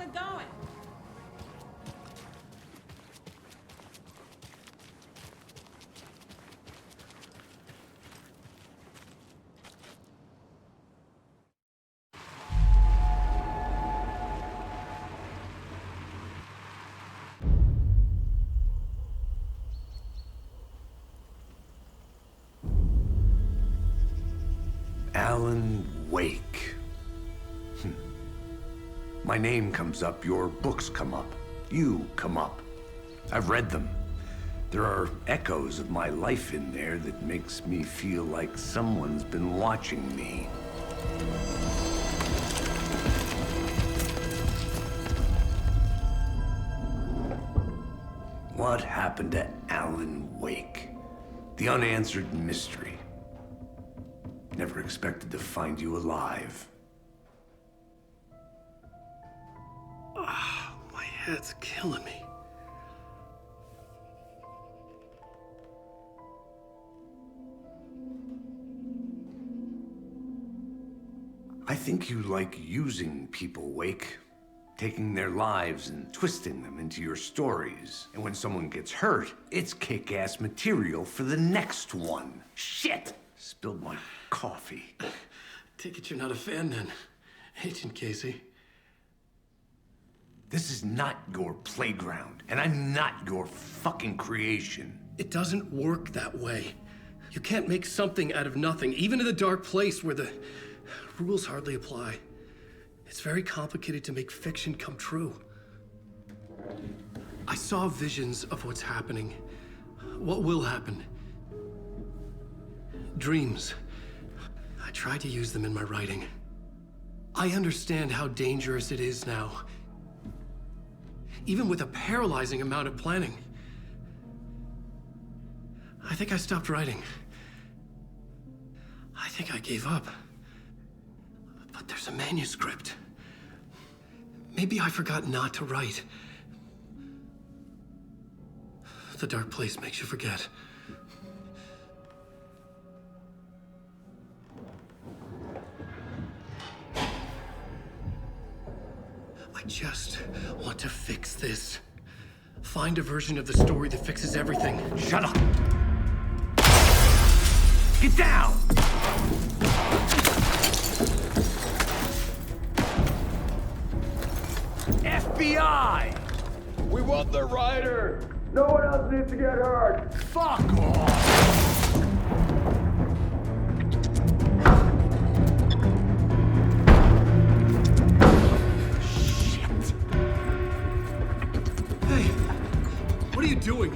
it going? Alan Wake. My name comes up, your books come up, you come up. I've read them. There are echoes of my life in there that makes me feel like someone's been watching me. What happened to Alan Wake? The unanswered mystery. Never expected to find you alive. My head's killing me. I think you like using people, Wake. Taking their lives and twisting them into your stories. And when someone gets hurt, it's kick-ass material for the next one. Shit! Spilled my coffee. Take it you're not a fan then, Agent Casey. This is not your playground, and I'm not your fucking creation. It doesn't work that way. You can't make something out of nothing, even in the dark place where the rules hardly apply. It's very complicated to make fiction come true. I saw visions of what's happening, what will happen. Dreams. I tried to use them in my writing. I understand how dangerous it is now. Even with a paralyzing amount of planning. I think I stopped writing. I think I gave up. But there's a manuscript. Maybe I forgot not to write. The dark place makes you forget. I just want to fix this. Find a version of the story that fixes everything. Shut up! Get down! FBI! We want the rider! No one else needs to get hurt! Fuck off! Hey, what are you doing?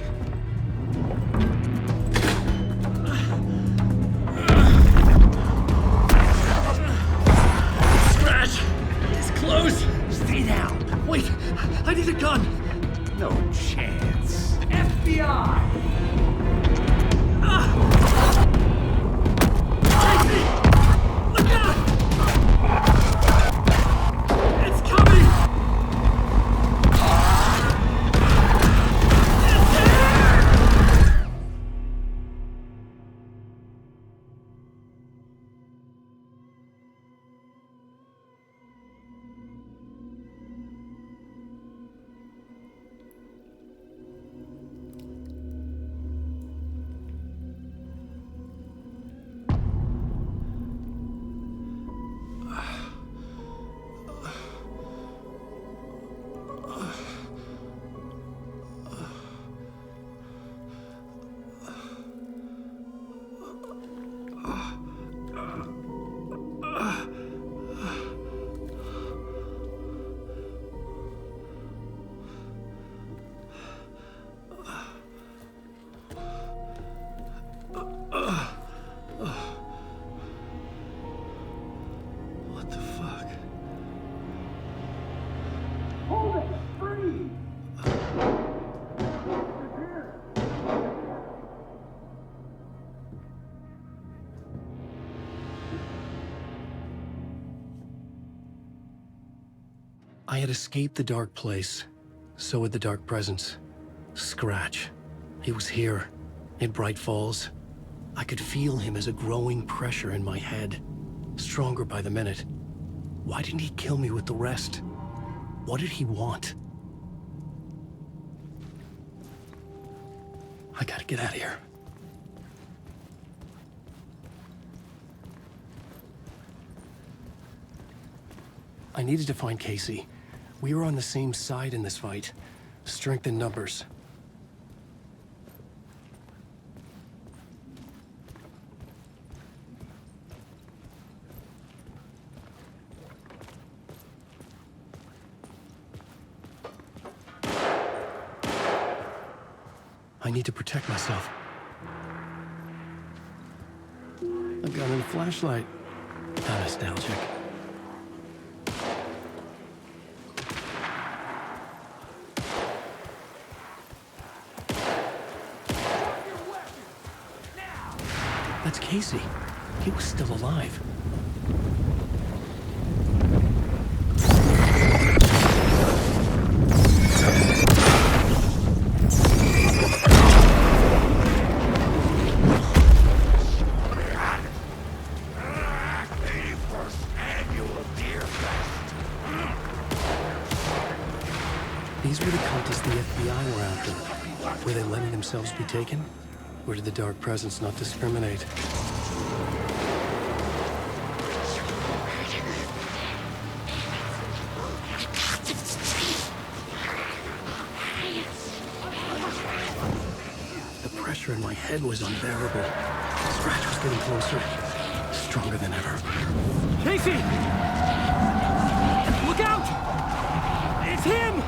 Scratch! It's close! Stay down! Wait, I need a gun! No chance. FBI! Casey! Look out! It's coming! It's here! What the fuck? Hold it! Free! I had escaped the dark place. So had the dark presence. Scratch. He was here, in Bright Falls. I could feel him as a growing pressure in my head. Stronger by the minute. Why didn't he kill me with the rest? What did he want? I gotta get out of here. I needed to find Casey. We were on the same side in this fight. Strength in numbers. I need to protect myself. A gun and a flashlight. How nostalgic. That's Casey. He was still alive. These were the cultists the FBI were after. Were they letting themselves be taken? Or did the dark presence not discriminate? The pressure in my head was unbearable. Scratch was getting closer. Stronger than ever. Casey! Look out! It's him!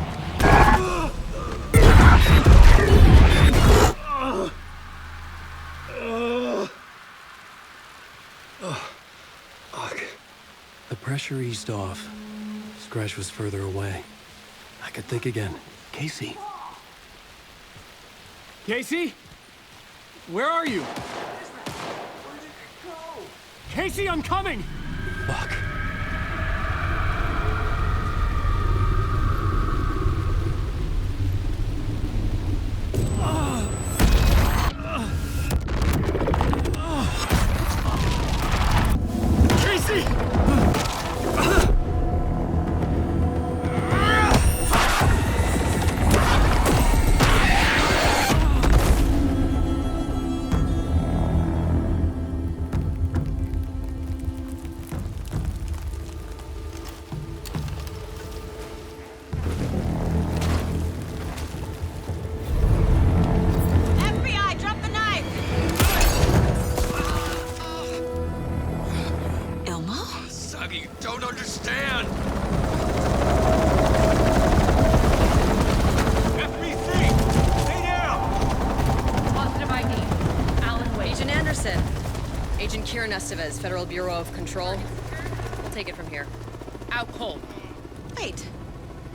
The pressure eased off. Scratch was further away. I could think again. Casey. Casey? Where are you? Casey, I'm coming! Fuck. Casey! FBI, drop the knife! Elmo? Suggy, you don't understand! FBC! Stay down! Positive ID. Alan Wade. Agent Anderson. Agent Kieran Estevez, Federal Bureau of Control. We'll take it from here. Out cold. Wait,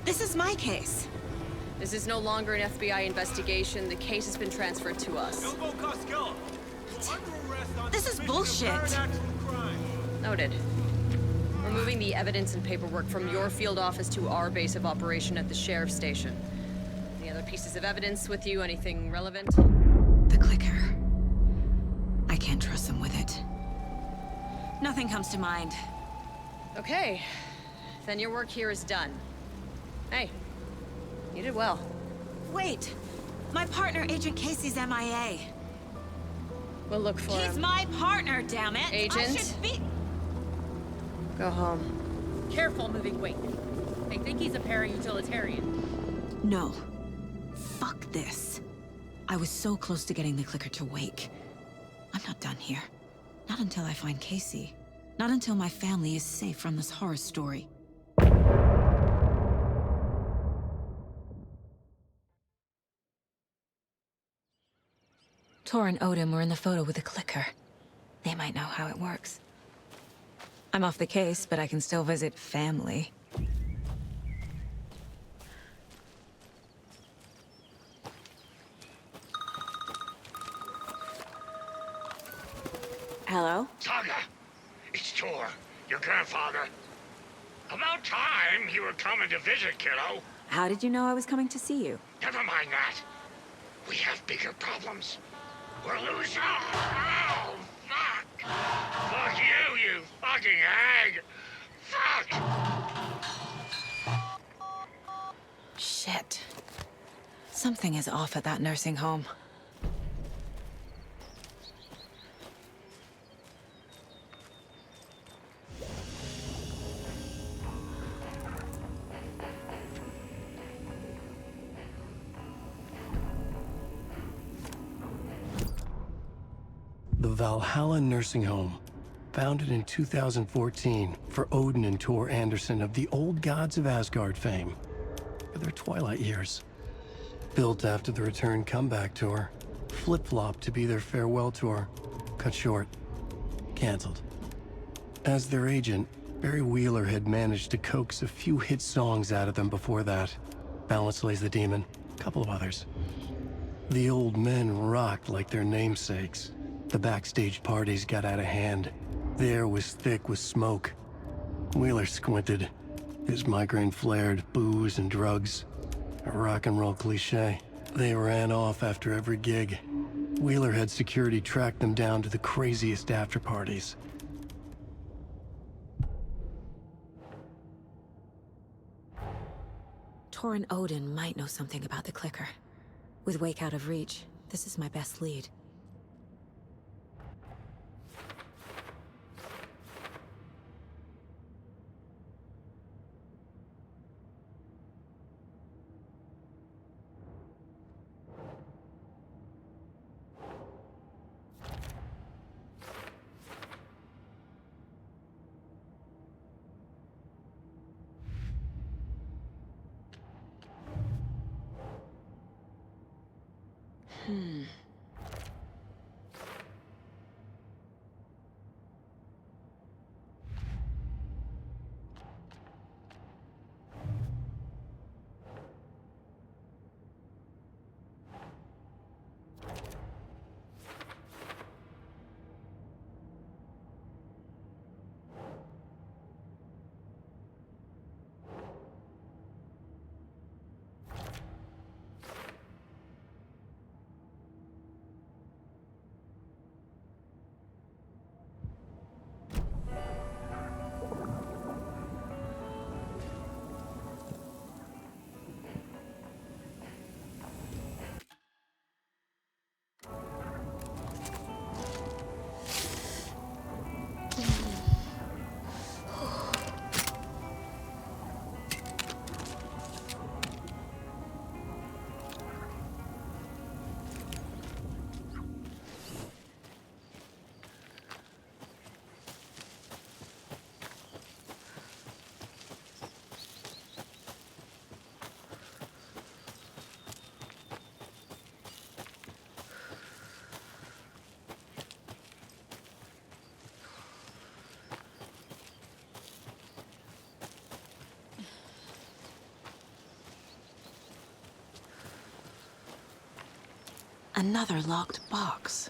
this is my case. This is no longer an FBI investigation. The case has been transferred to us. Elmo Costello! Under arrest on This is suspicion of bullshit. current actual crime. Noted. We're moving the evidence and paperwork from your field office to our base of operation at the sheriff's station. Any other pieces of evidence with you? Anything relevant? The clicker. I can't trust them with it. Nothing comes to mind. Okay. Then your work here is done. Hey, you did well. Wait, my partner, Agent Casey's MIA. We'll look for He's him. my partner, damn it! I Agent? should be... Go home. Careful moving weight. They think he's a para-utilitarian. No. Fuck this. I was so close to getting the clicker to wake. I'm not done here. Not until I find Casey. Not until my family is safe from this horror story. Tor and Odin were in the photo with the clicker. They might know how it works. I'm off the case, but I can still visit family. Hello? Saga, it's Tor, your grandfather. About time you were coming to visit, kiddo. How did you know I was coming to see you? Never mind that. We have bigger problems. We're losing. Oh, fuck. Fuck you, you fucking hag. Fuck. Shit. Something is off at that nursing home. The Valhalla Nursing Home, founded in 2014 for Odin and Tor Anderson of the Old Gods of Asgard fame, for their twilight years. Built after the Return comeback tour, flip-flopped to be their farewell tour, cut short, canceled. As their agent, Barry Wheeler had managed to coax a few hit songs out of them before that. Balance Lays the Demon, a couple of others. The old men rocked like their namesakes. The backstage parties got out of hand. The air was thick with smoke. Wheeler squinted. His migraine flared, booze and drugs. A rock and roll cliche. They ran off after every gig. Wheeler had security track them down to the craziest after parties. Tor and Odin might know something about the clicker. With Wake out of reach, this is my best lead. Another locked box.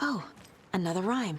Oh, another rhyme.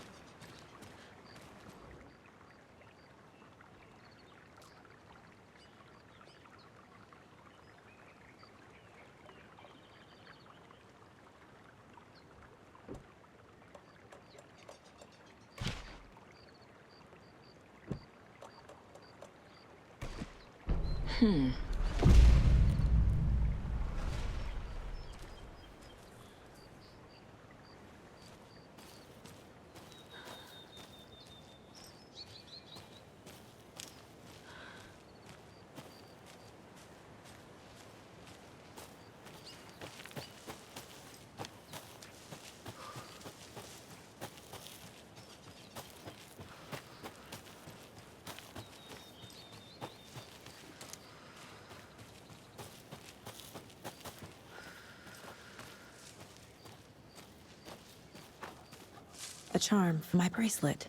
charm for my bracelet.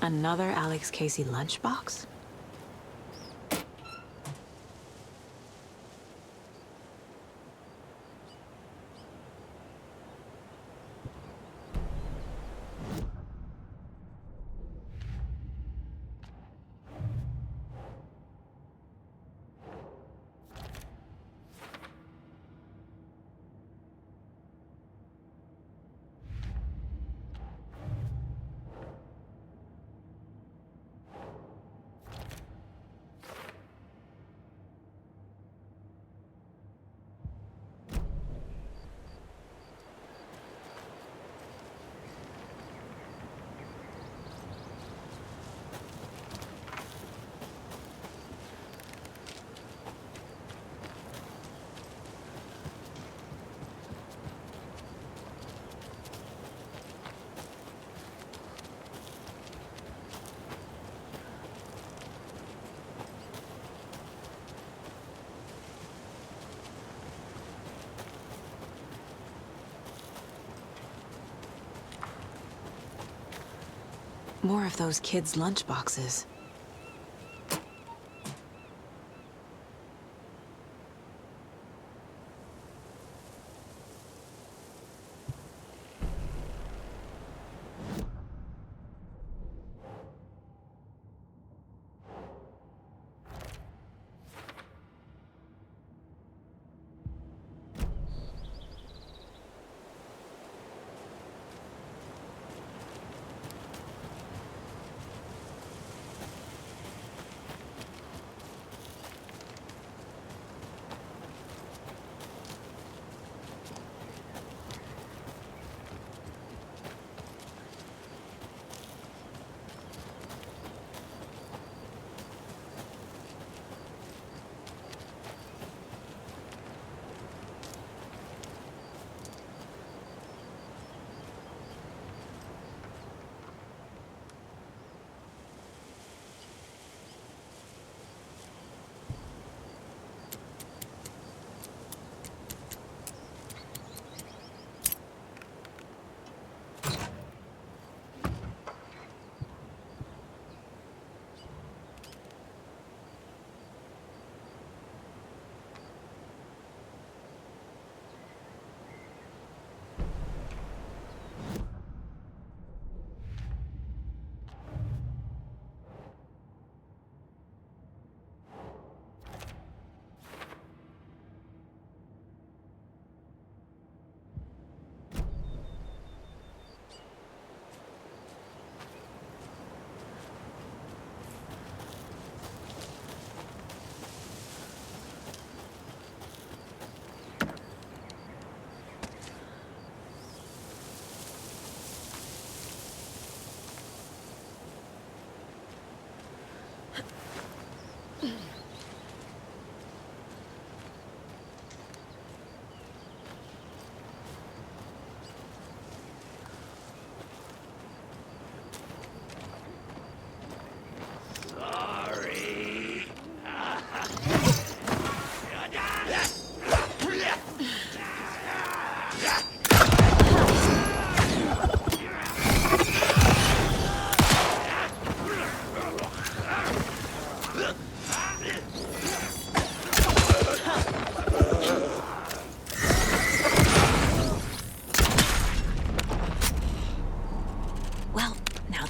Another Alex Casey lunchbox? More of those kids' lunchboxes.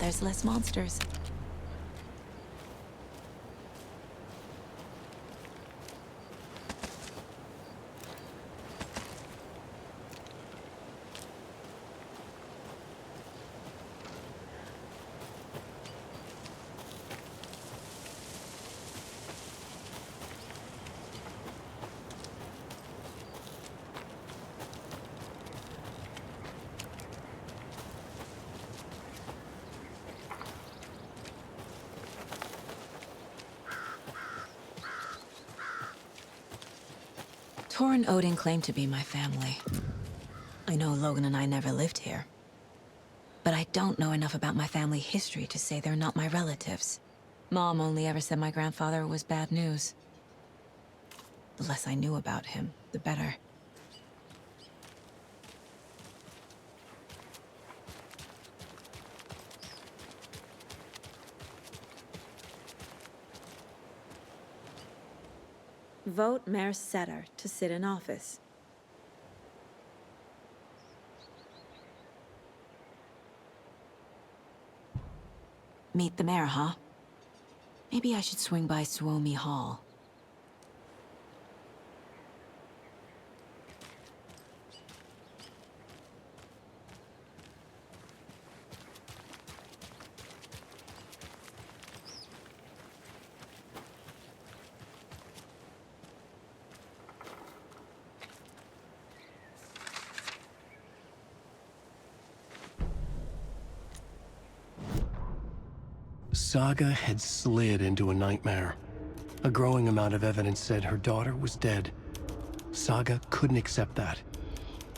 there's less monsters. Tor and Odin claim to be my family. I know Logan and I never lived here. But I don't know enough about my family history to say they're not my relatives. Mom only ever said my grandfather was bad news. The less I knew about him, the better. Vote Mayor Setter to sit in office. Meet the mayor, huh? Maybe I should swing by Suomi Hall. Saga had slid into a nightmare. A growing amount of evidence said her daughter was dead. Saga couldn't accept that.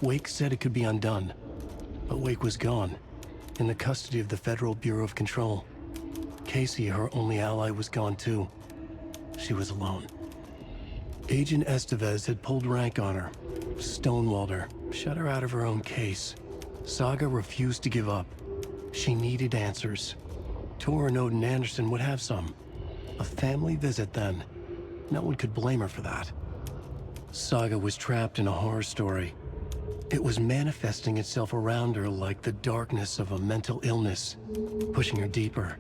Wake said it could be undone. But Wake was gone, in the custody of the Federal Bureau of Control. Casey, her only ally, was gone too. She was alone. Agent Estevez had pulled rank on her, stonewalled her, shut her out of her own case. Saga refused to give up. She needed answers. Tor and Odin Anderson would have some. A family visit, then. No one could blame her for that. Saga was trapped in a horror story. It was manifesting itself around her like the darkness of a mental illness, pushing her deeper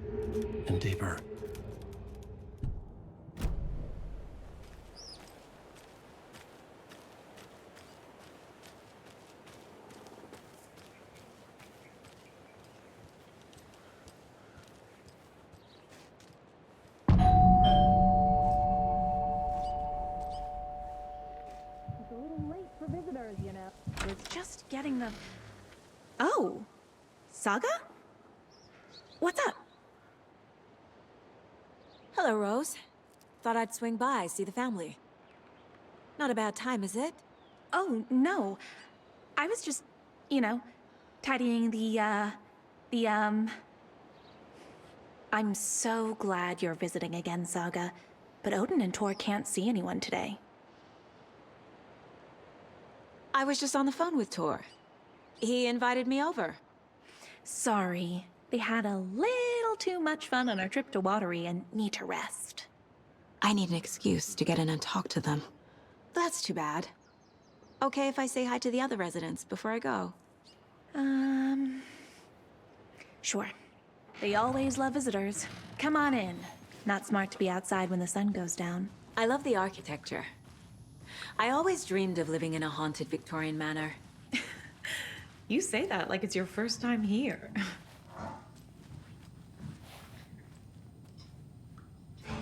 and deeper. Just getting the... Oh, Saga? What's up? Hello, Rose. Thought I'd swing by, see the family. Not a bad time, is it? Oh, no. I was just, you know, tidying I'm so glad you're visiting again, Saga. But Odin and Tor can't see anyone today. I was just on the phone with Tor. He invited me over. Sorry. They had a little too much fun on our trip to Watery and need to rest. I need an excuse to get in and talk to them. That's too bad. Okay if I say hi to the other residents before I go? Sure. They always love visitors. Come on in. Not smart to be outside when the sun goes down. I love the architecture. I always dreamed of living in a haunted Victorian manor. You say that like it's your first time here.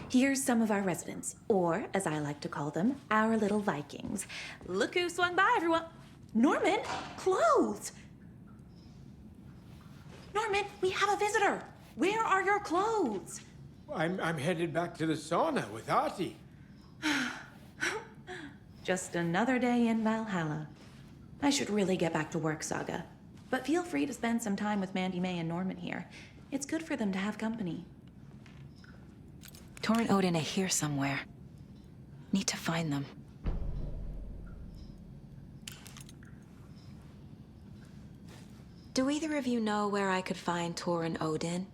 Here's some of our residents, or as I like to call them, our little Vikings. Look who swung by, everyone. Norman, clothes! Norman, we have a visitor. Where are your clothes? I'm headed back to the sauna with Artie. Just another day in Valhalla. I should really get back to work, Saga. But feel free to spend some time with Mandy May and Norman here. It's good for them to have company. Tor and Odin are here somewhere. Need to find them. Do either of you know where I could find Tor and Odin?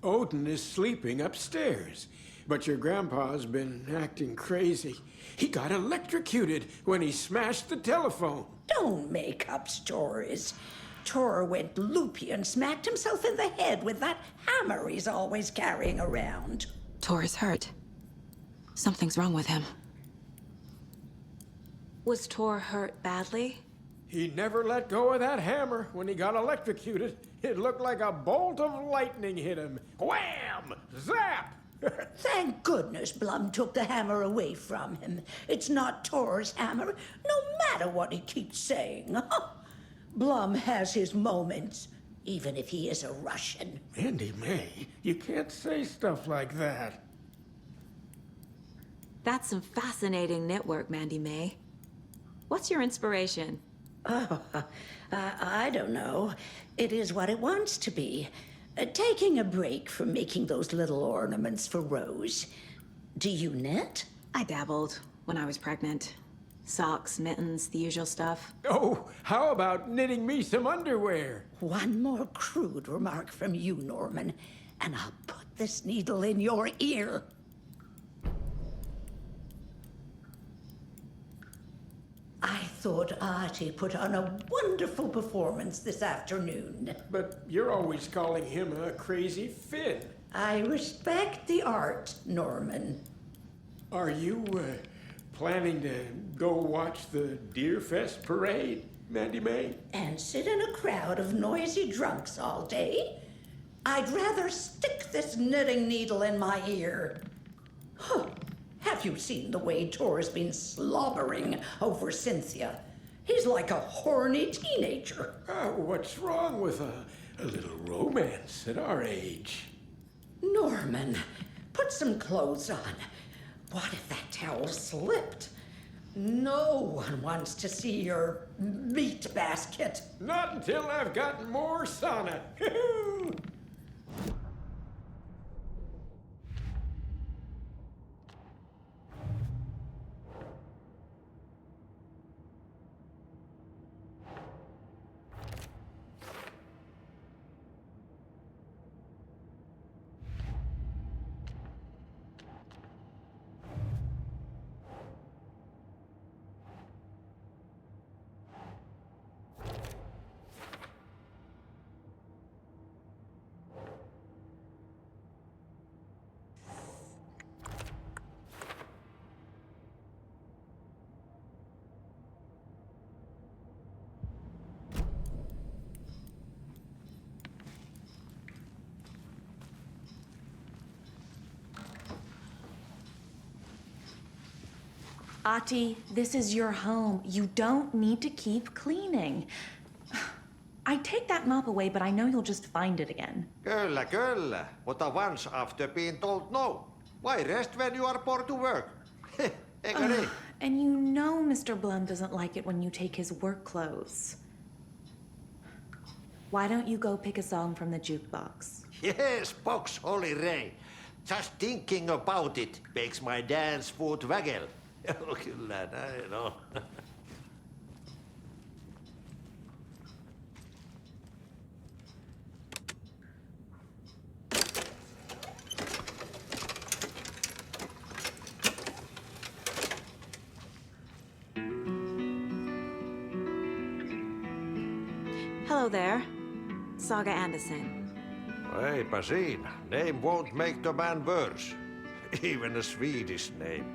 Odin is sleeping upstairs, but your grandpa's been acting crazy. He got electrocuted when he smashed the telephone. Don't make up stories. Tor went loopy and smacked himself in the head with that hammer he's always carrying around. Tor is hurt. Something's wrong with him. Was Tor hurt badly? He never let go of that hammer when he got electrocuted. It looked like a bolt of lightning hit him. Wham! Zap! Thank goodness Blum took the hammer away from him. It's not Tor's hammer, no matter what he keeps saying. Blum has his moments, even if he is a Russian. Mandy May, you can't say stuff like that. That's some fascinating network, Mandy May. What's your inspiration? Oh, I don't know. It is what it wants to be. Taking a break from making those little ornaments for Rose. Do you knit? I dabbled when I was pregnant. Socks, mittens, the usual stuff. Oh, how about knitting me some underwear? One more crude remark from you, Norman, and I'll put this needle in your ear. I thought Artie put on a wonderful performance this afternoon. But you're always calling him a crazy Finn. I respect the art, Norman. Are you, planning to go watch the Deerfest parade, Mandy May? And sit in a crowd of noisy drunks all day? I'd rather stick this knitting needle in my ear. Huh. Have you seen the way Tor's been slobbering over Cynthia? He's like a horny teenager. What's wrong with a little romance at our age? Norman, put some clothes on. What if that towel slipped? No one wants to see your meat basket. Not until I've got more sauna. Ati, this is your home. You don't need to keep cleaning. I take that mop away, but I know you'll just find it again. Kyllä, kyllä. Mutta once after being told no. Why rest when you are bored to work? Eikö niin? And you know Mr. Blum doesn't like it when you take his work clothes. Why don't you go pick a song from the jukebox? Yes, box Holy Ray. Just thinking about it makes my dance foot waggle. Kyllä näin on. Hello there. Saga Anderson. Eipä siinä. Name won't make the man worse. Even a Swedish name.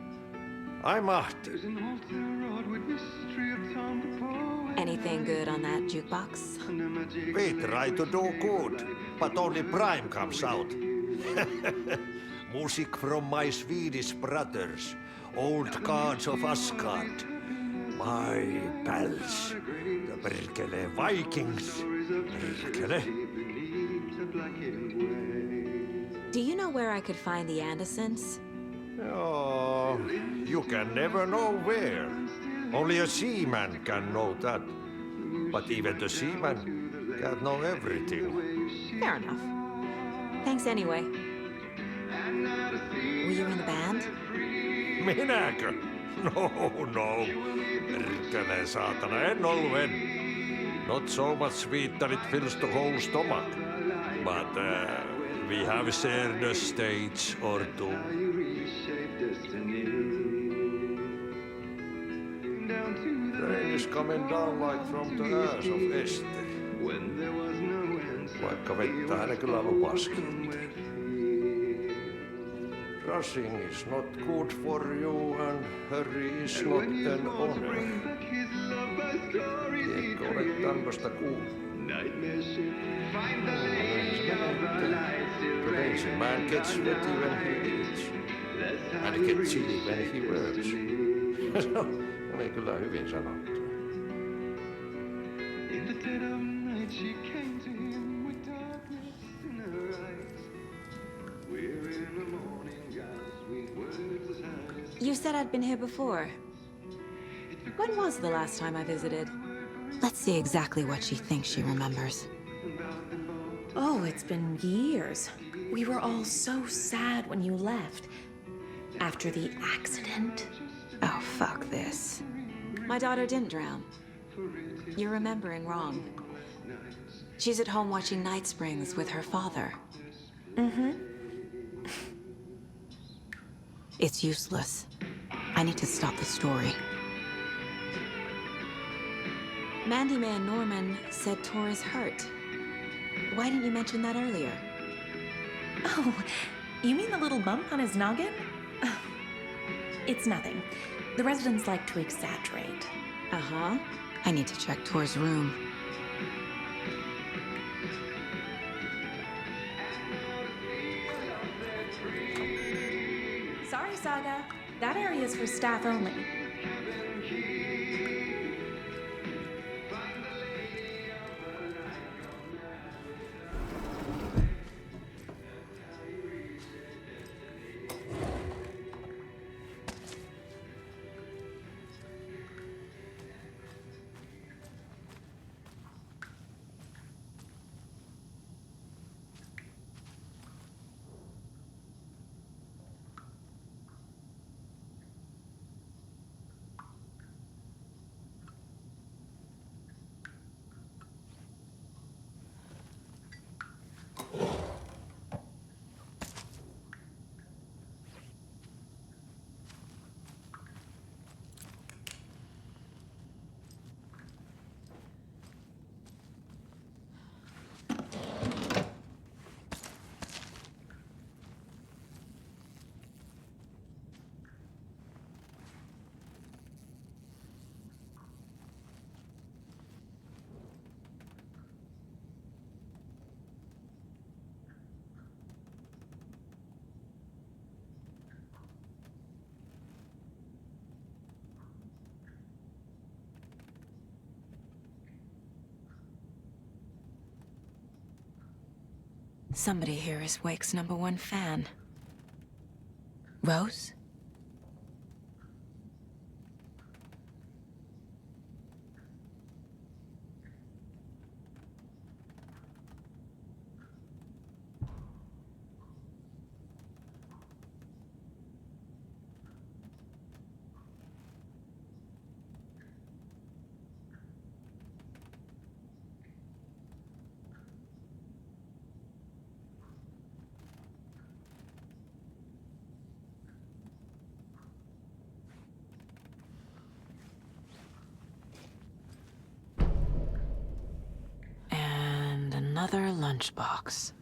I'm Ahti. Anything good on that jukebox? We try to do good, but only Prime comes out. Music from my Swedish brothers, old gods of Asgard. My pals, the perkele Vikings. Perkele. Do you know where I could find the Andersons? Oh, you can never know where. Only a seaman can know that. But even the seaman can't know everything. Fair enough. Thanks anyway. Were you in the band? Minäkö? No. Perkele saatana, en ollut. Not so much sweet that it fills the whole stomach. But we have shared a stage or two. Rain is coming down like from the earth of Esther. vaikka vettä hän kyllä lupaskin. Rushing is not good for you and hurry is not an honor. Eikö ole tämmöstä kuullut? The lazy man gets ready when he eats, and gets chilly when he works. No, oli kyllä hyvin sanottu. You said I'd been here before. When was the last time I visited? Let's see exactly what she thinks she remembers. Oh, it's been years. We were all so sad when you left. After the accident. Oh, fuck this. My daughter didn't drown. You're remembering wrong. She's at home watching Night Springs with her father. Mm-hmm. It's useless. I need to stop the story. Mandy May and Norman said Tor is hurt. Why didn't you mention that earlier? Oh, you mean the little bump on his noggin? It's nothing. The residents like to exaggerate. Uh-huh. I need to check Tor's room. Sorry, Saga. That area is for staff only. Somebody here is Wake's #1 fan. Rose? Another lunchbox.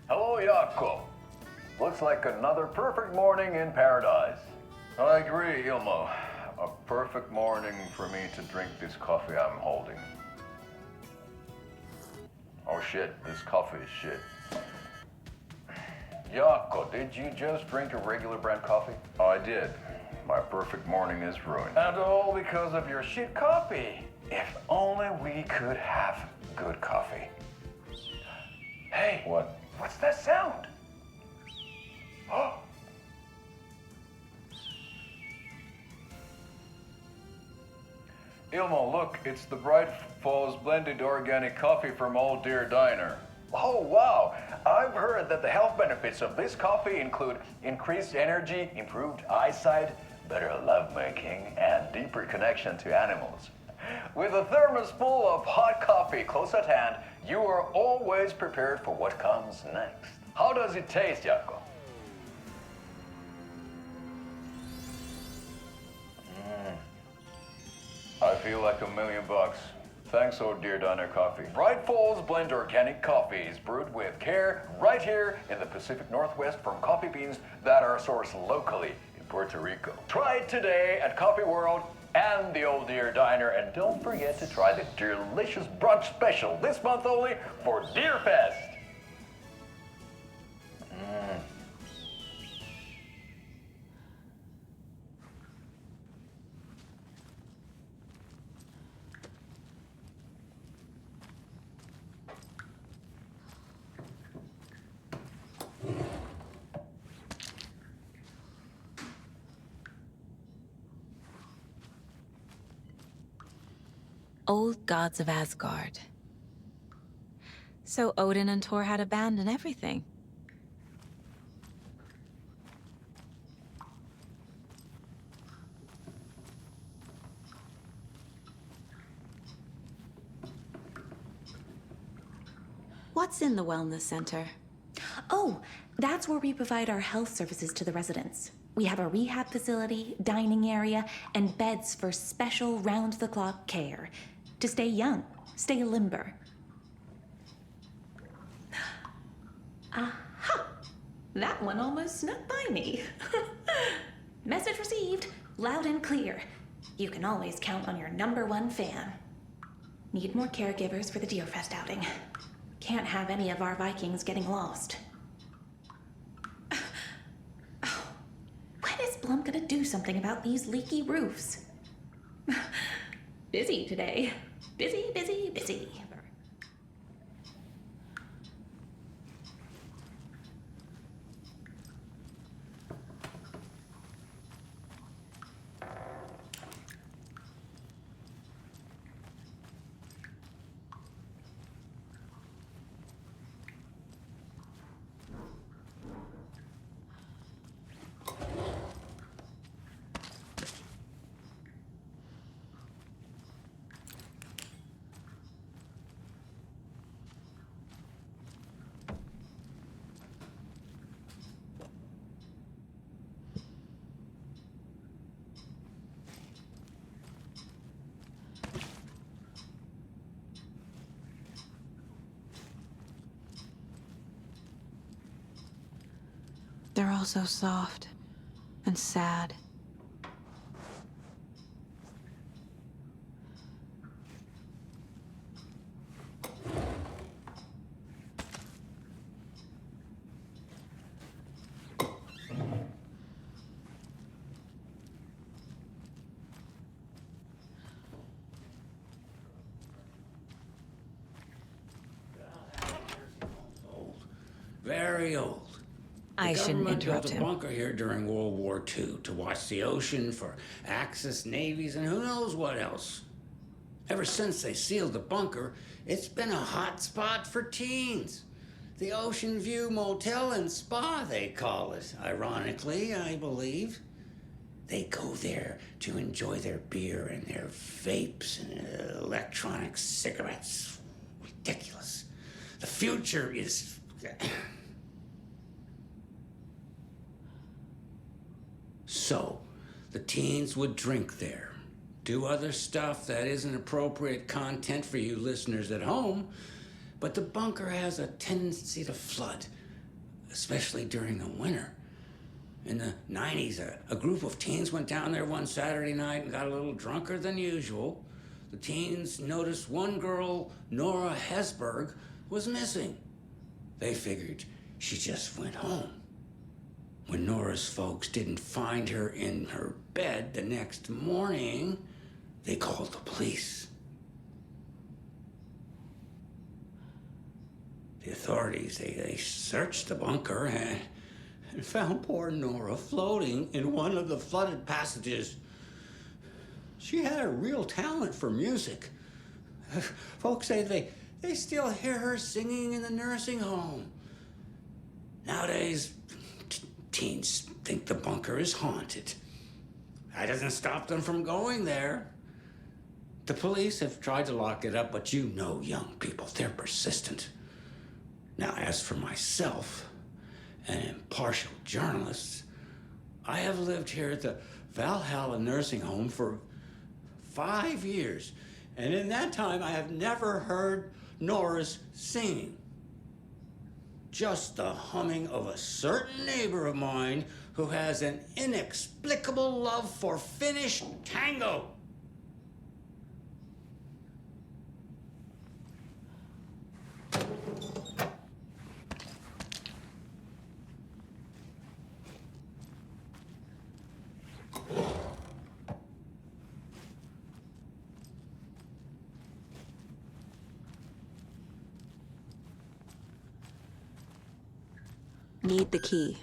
Hello, Jaakko. Looks like another perfect morning in paradise. I agree, Ilmo. A perfect morning for me to drink this coffee I'm holding. Oh shit, this coffee is shit. Jaakko, did you just drink a regular brand coffee? I did. My perfect morning is ruined. And all because of your shit coffee. If only we could have good coffee. Hey, what? What's that sound? Ilmo, look, it's the Bright Falls blended organic coffee from Old Deer Diner. Oh, wow. I've heard that the health benefits of this coffee include increased energy, improved eyesight, better lovemaking, and deeper connection to animals. With a thermos full of hot coffee close at hand, you are always prepared for what comes next. How does it taste, Jaakko? I feel like $1 million. Thanks, Old Deer Diner Coffee. Bright Falls Blend Organic Coffee is brewed with care right here in the Pacific Northwest from coffee beans that are sourced locally in Puerto Rico. Try it today at Coffee World and the Old Deer Diner, and don't forget to try the delicious brunch special this month only for Deer Fest. Old gods of Asgard. So Odin and Thor had a band and everything. What's in the wellness center? Oh, that's where we provide our health services to the residents. We have a rehab facility, dining area, and beds for special round-the-clock care. To stay young, stay limber. Aha! That one almost snuck by me. Message received, loud and clear. You can always count on your #1 fan. Need more caregivers for the Deerfest outing. Can't have any of our Vikings getting lost. When is Blum gonna do something about these leaky roofs? Busy today. Busy, busy, busy. They're all so soft and sad. Very old. I shouldn't interrupt him. The government built a bunker here during World War II to watch the ocean for Axis navies and who knows what else. Ever since they sealed the bunker, it's been a hot spot for teens. The Ocean View Motel and Spa, they call it. Ironically, I believe. They go there to enjoy their beer and their vapes and electronic cigarettes. Ridiculous. The future is... So, the teens would drink there, do other stuff that isn't appropriate content for you listeners at home, but the bunker has a tendency to flood, especially during the winter. In the 90s, a group of teens went down there one Saturday night and got a little drunker than usual. The teens noticed one girl, Nora Hesberg, was missing. They figured she just went home. When Nora's folks didn't find her in her bed the next morning, they called the police. The authorities, they searched the bunker, and found poor Nora floating in one of the flooded passages. She had a real talent for music. Folks say they still hear her singing in the nursing home. Nowadays, teens think the bunker is haunted. That doesn't stop them from going there. The police have tried to lock it up, but you know young people, they're persistent. Now, as for myself, an impartial journalist, I have lived here at the Valhalla nursing home for 5 years, and in that time I have never heard Nora's singing. Just the humming of a certain neighbor of mine who has an inexplicable love for Finnish tango. Need the key.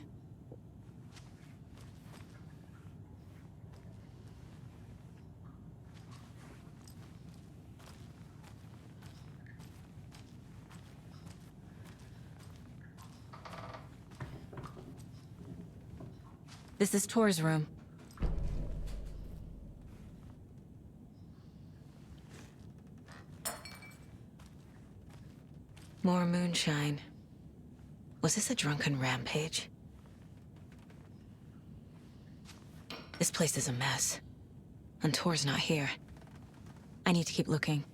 This is Tor's room. More moonshine. Was this a drunken rampage? This place is a mess. And Tor's not here. I need to keep looking.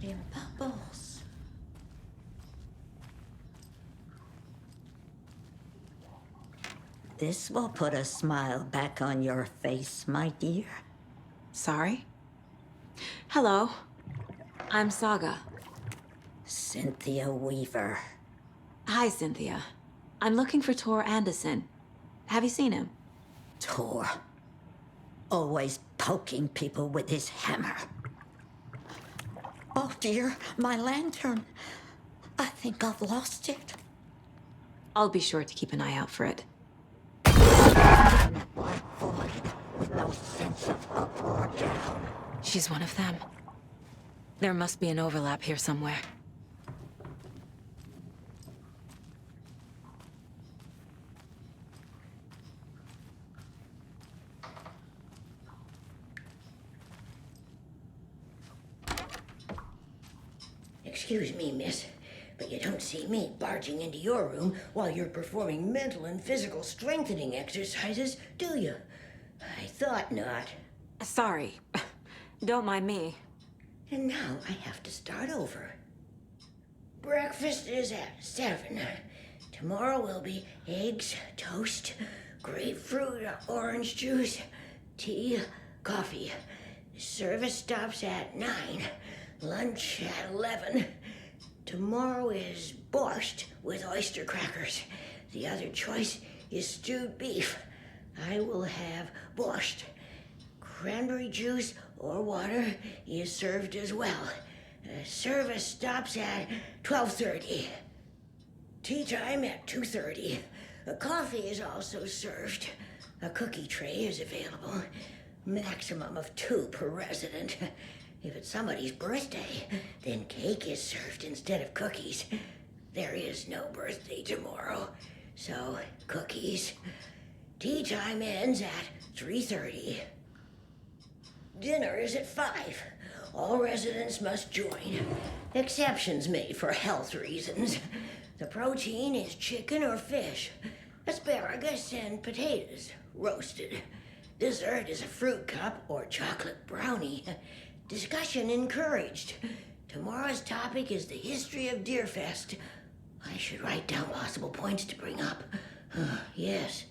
In bubbles. This will put a smile back on your face, my dear. Sorry? Hello. I'm Saga. Cynthia Weaver. Hi, Cynthia. I'm looking for Tor Anderson. Have you seen him? Tor. Always poking people with his hammer. Oh dear, my lantern. I think I've lost it. I'll be sure to keep an eye out for it. White void with no sense of up or down. She's one of them. There must be an overlap here somewhere. Excuse me, miss, but you don't see me barging into your room while you're performing mental and physical strengthening exercises, do you? I thought not. Sorry. Don't mind me. And now I have to start over. Breakfast is at 7. Tomorrow will be eggs, toast, grapefruit, orange juice, tea, coffee. Service stops at 9. Lunch at 11. Tomorrow is borscht with oyster crackers. The other choice is stewed beef. I will have borscht. Cranberry juice or water is served as well. Service stops at 12:30. Tea time at 2:30. Coffee is also served. A cookie tray is available. Maximum of 2 per resident. If it's somebody's birthday, then cake is served instead of cookies. There is no birthday tomorrow, so cookies. Tea time ends at 3:30. Dinner is at 5. All residents must join. Exceptions made for health reasons. The protein is chicken or fish, asparagus and potatoes, roasted. Dessert is a fruit cup or chocolate brownie. Discussion encouraged. Tomorrow's topic is the history of Deerfest. I should write down possible points to bring up. Yes.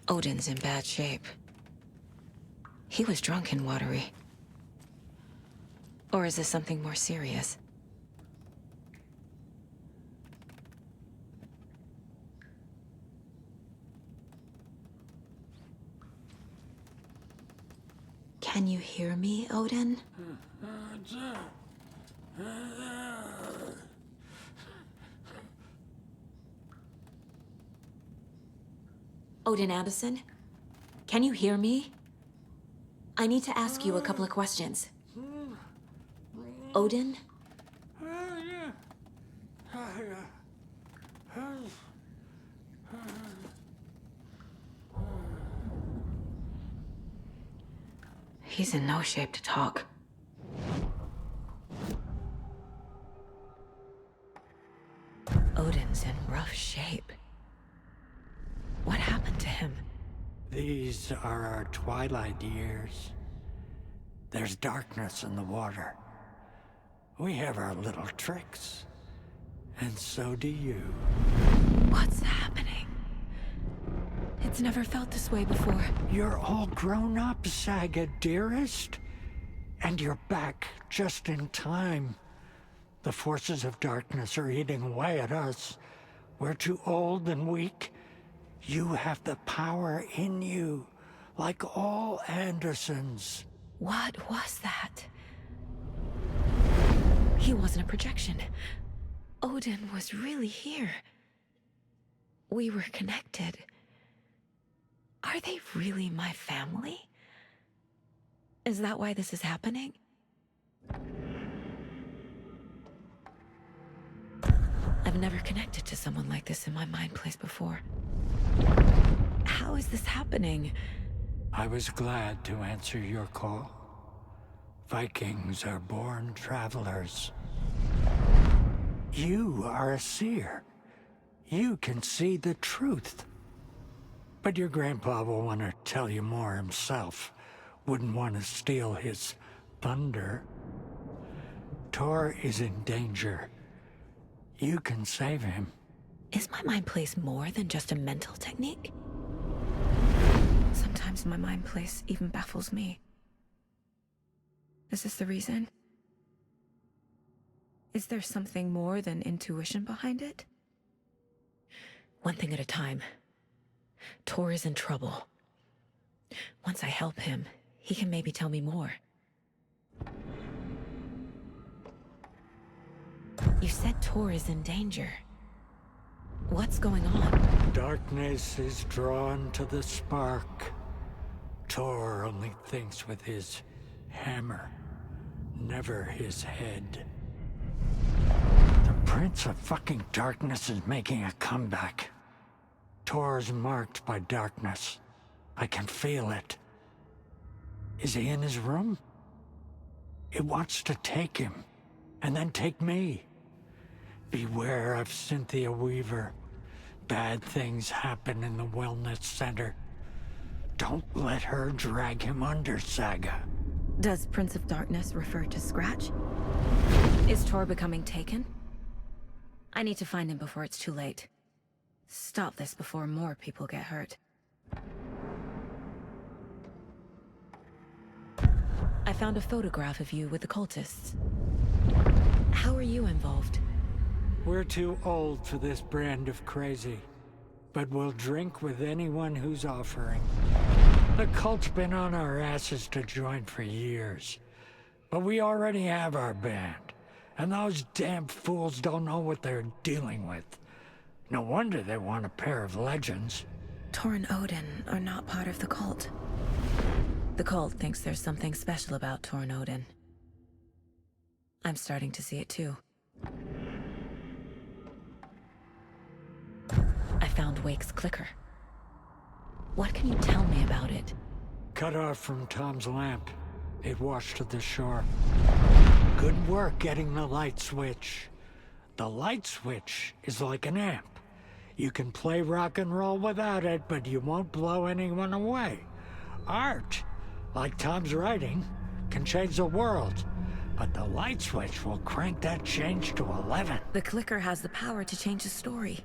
Odin's in bad shape. He was drunk and watery. Or is this something more serious? Can you hear me, Odin? Odin Addison? Can you hear me? I need to ask you a couple of questions. Odin? He's in no shape to talk. Odin's in rough shape. What happened to him? These are our twilight years. There's darkness in the water. We have our little tricks. And so do you. What's happening? It's never felt this way before. You're all grown up, Saga, dearest. And you're back just in time. The forces of darkness are eating away at us. We're too old and weak. You have the power in you, like all Andersons. What was that? He wasn't a projection. Odin was really here. We were connected. Are they really my family? Is that why this is happening? I've never connected to someone like this in my mind place before. How is this happening? I was glad to answer your call. Vikings are born travelers. You are a seer. You can see the truth. But your grandpa will want to tell you more himself. Wouldn't want to steal his thunder. Tor is in danger. You can save him. Is my mind place more than just a mental technique? Sometimes my mind place even baffles me. Is this the reason? Is there something more than intuition behind it? One thing at a time. Tor is in trouble. Once I help him, he can maybe tell me more. You said Tor is in danger. What's going on? Darkness is drawn to the spark. Tor only thinks with his hammer, never his head. The Prince of fucking Darkness is making a comeback. Tor's marked by darkness. I can feel it. Is he in his room? It wants to take him, and then take me. Beware of Cynthia Weaver. Bad things happen in the wellness center. Don't let her drag him under, Saga. Does Prince of Darkness refer to Scratch? Is Tor becoming taken? I need to find him before it's too late. Stop this before more people get hurt. I found a photograph of you with the cultists. How are you involved? We're too old for this brand of crazy, but we'll drink with anyone who's offering. The cult's been on our asses to join for years, but we already have our band, and those damn fools don't know what they're dealing with. No wonder they want a pair of legends. Tor and Odin are not part of the cult. The cult thinks there's something special about Tor and Odin. I'm starting to see it too. I found Wake's clicker. What can you tell me about it? Cut off from Tom's lamp. It washed to the shore. Good work getting the light switch. The light switch is like an amp. You can play rock and roll without it, but you won't blow anyone away. Art, like Tom's writing, can change the world, but the light switch will crank that change to 11. The clicker has the power to change the story.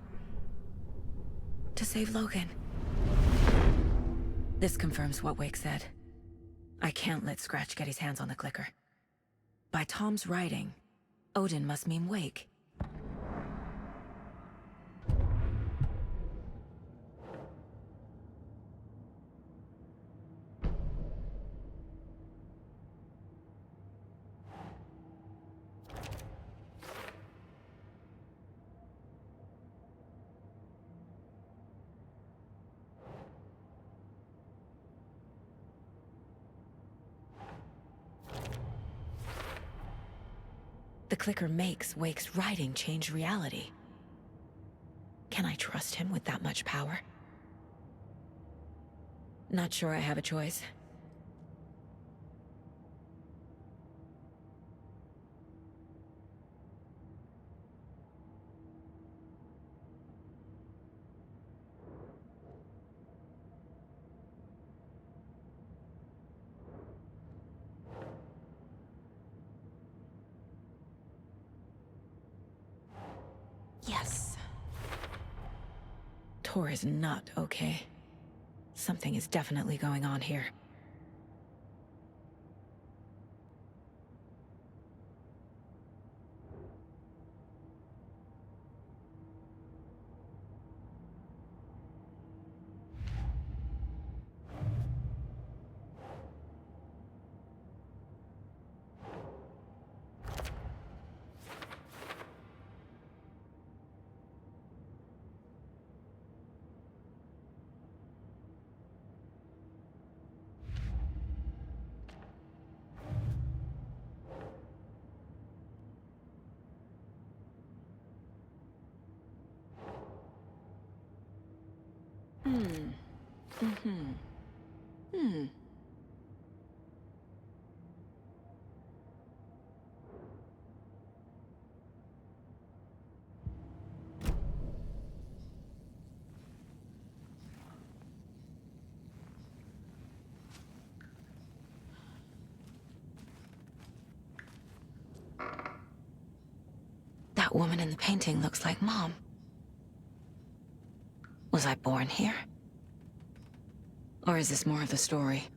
To save Logan. This confirms what Wake said. I can't let Scratch get his hands on the clicker. By Tom's writing, Odin must mean Wake. The clicker makes Wake's writing change reality. Can I trust him with that much power? Not sure I have a choice. Yes. Tor is not okay. Something is definitely going on here. That woman in the painting looks like Mom. Was I born here? Or is this more of the story?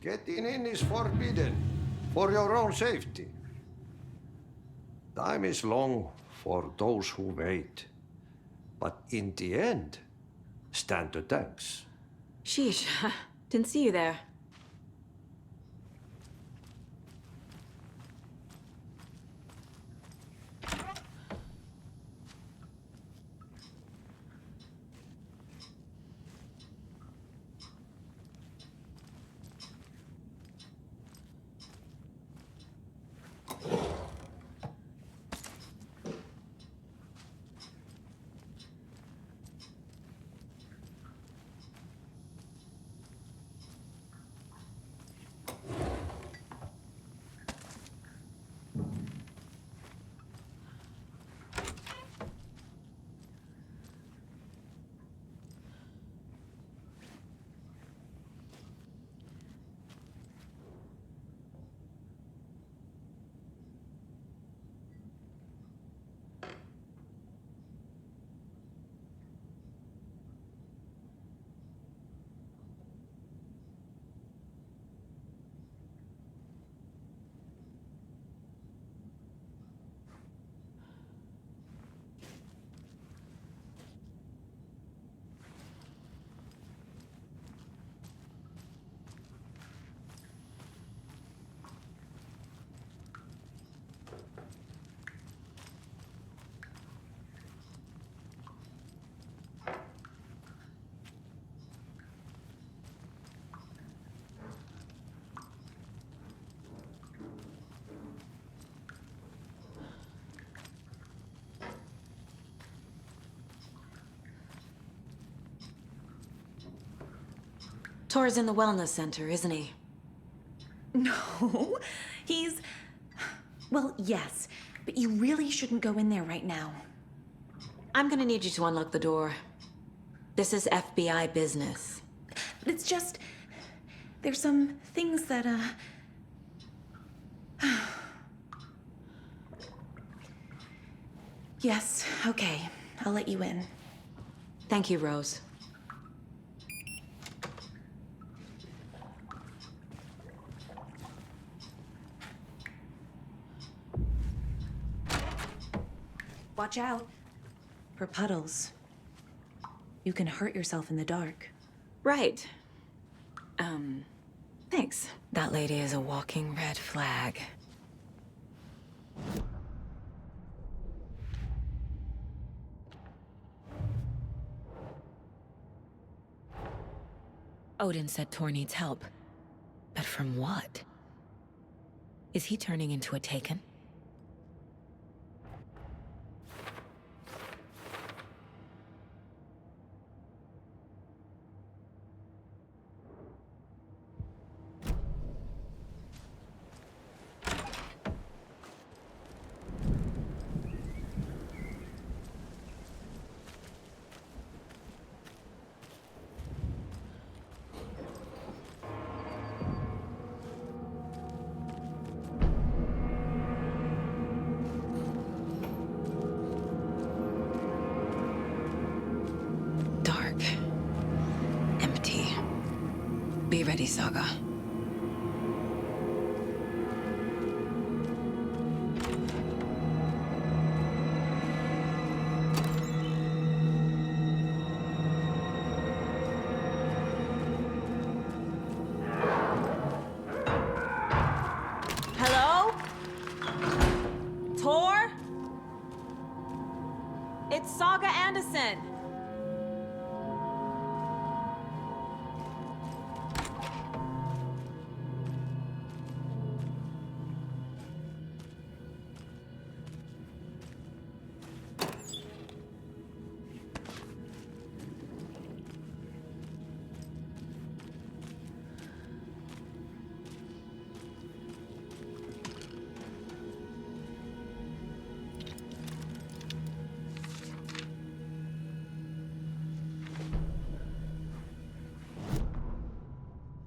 Getting in is forbidden, for your own safety. Time is long for those who wait, but in the end, stand the thanks. Sheesh, didn't see you there. Tor's in the wellness center, isn't he? No, he's... Well, yes, but you really shouldn't go in there right now. I'm gonna need you to unlock the door. This is FBI business. It's just... There's some things that, Yes, okay. I'll let you in. Thank you, Rose. Watch out for puddles. You can hurt yourself in the dark. Right. Thanks. That lady is a walking red flag. Odin said Tor needs help. But from what? Is he turning into a Taken? Be ready, Saga. Hello? Tor? It's Saga Anderson.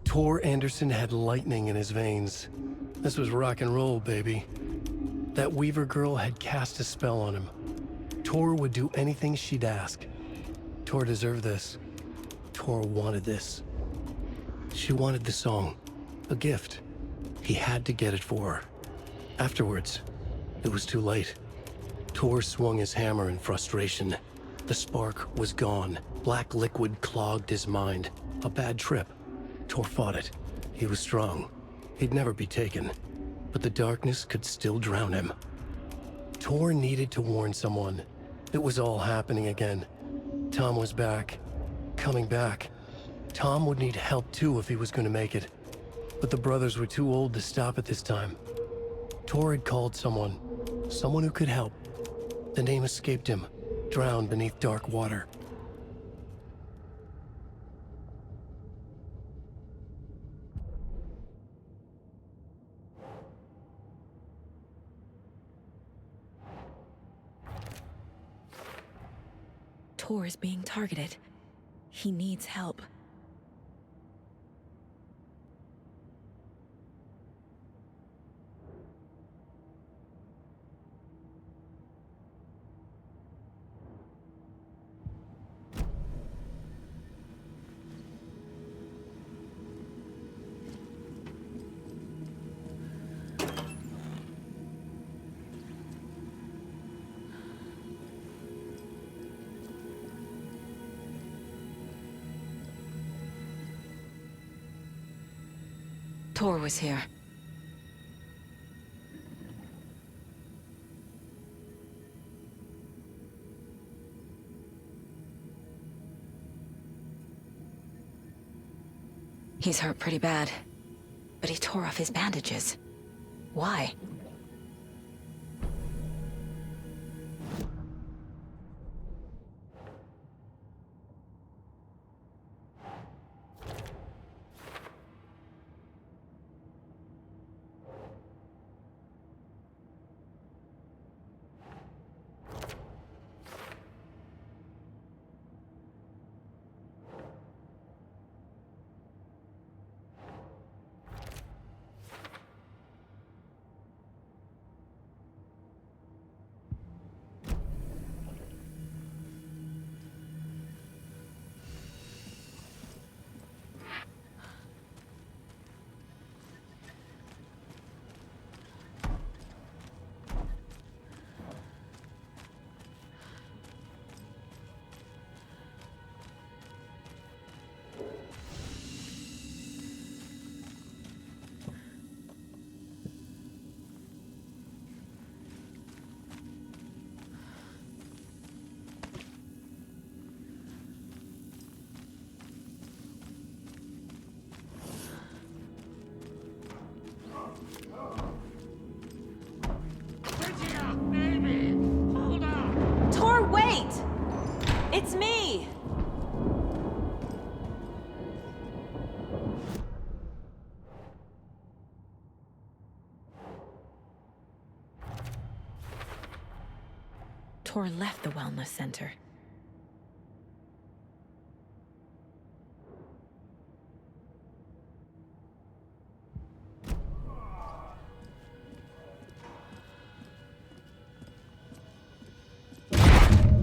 Tor Anderson had lightning in his veins. This was rock and roll, baby. That Weaver girl had cast a spell on him. Tor would do anything she'd ask. Tor deserved this. Tor wanted this. She wanted the song. A gift. He had to get it for her. Afterwards, it was too late. Tor swung his hammer in frustration. The spark was gone. Black liquid clogged his mind. A bad trip. Tor fought it. He was strong. He'd never be taken. But the darkness could still drown him. Tor needed to warn someone. It was all happening again. Tom was back. Coming back. Tom would need help too if he was going to make it. But the brothers were too old to stop it this time. Tor had called someone. Someone who could help. The name escaped him. Drowned beneath dark water. Tor is being targeted. He needs help. Tor was here. He's hurt pretty bad, but he tore off his bandages. Why? Tor left the wellness center.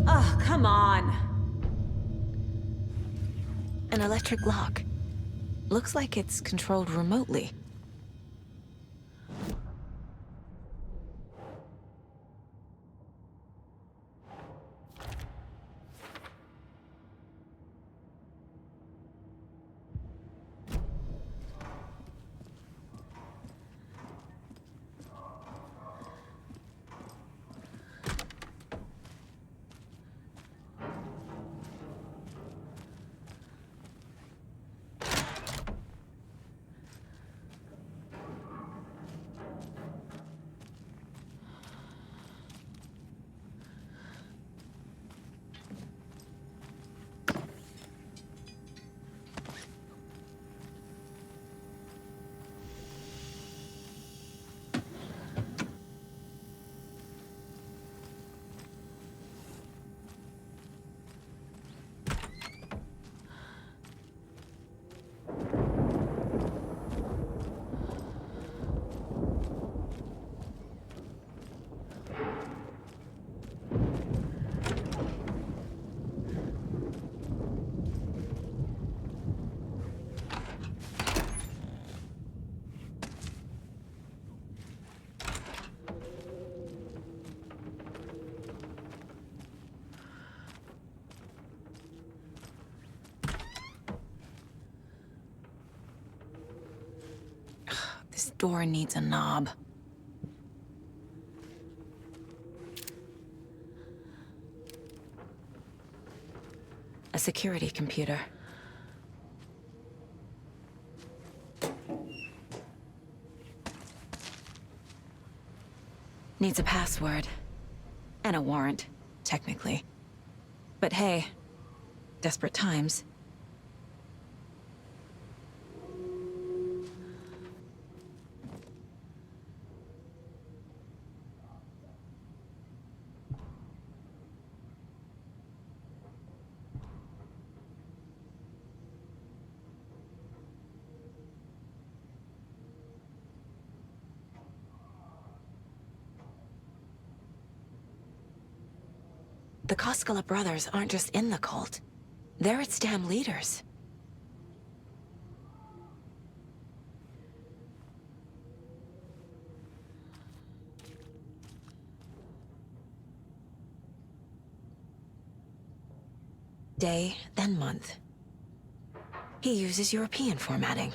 Oh, come on! An electric lock. Looks like it's controlled remotely. This door needs a knob. A security computer. Needs a password. And a warrant, technically. But hey, desperate times. The Koskela brothers aren't just in the cult. They're its damn leaders. Day, then month. He uses European formatting.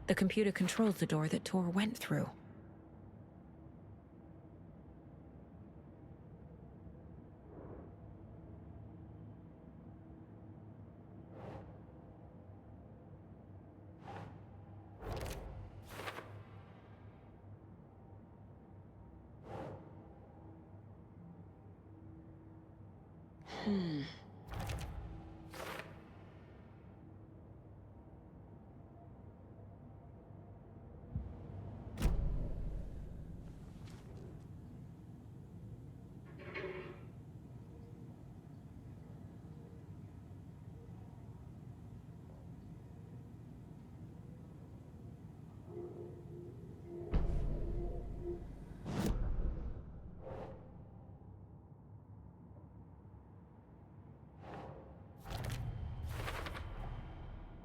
The computer controls the door that Tor went through.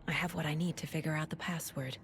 I have what I need to figure out the password.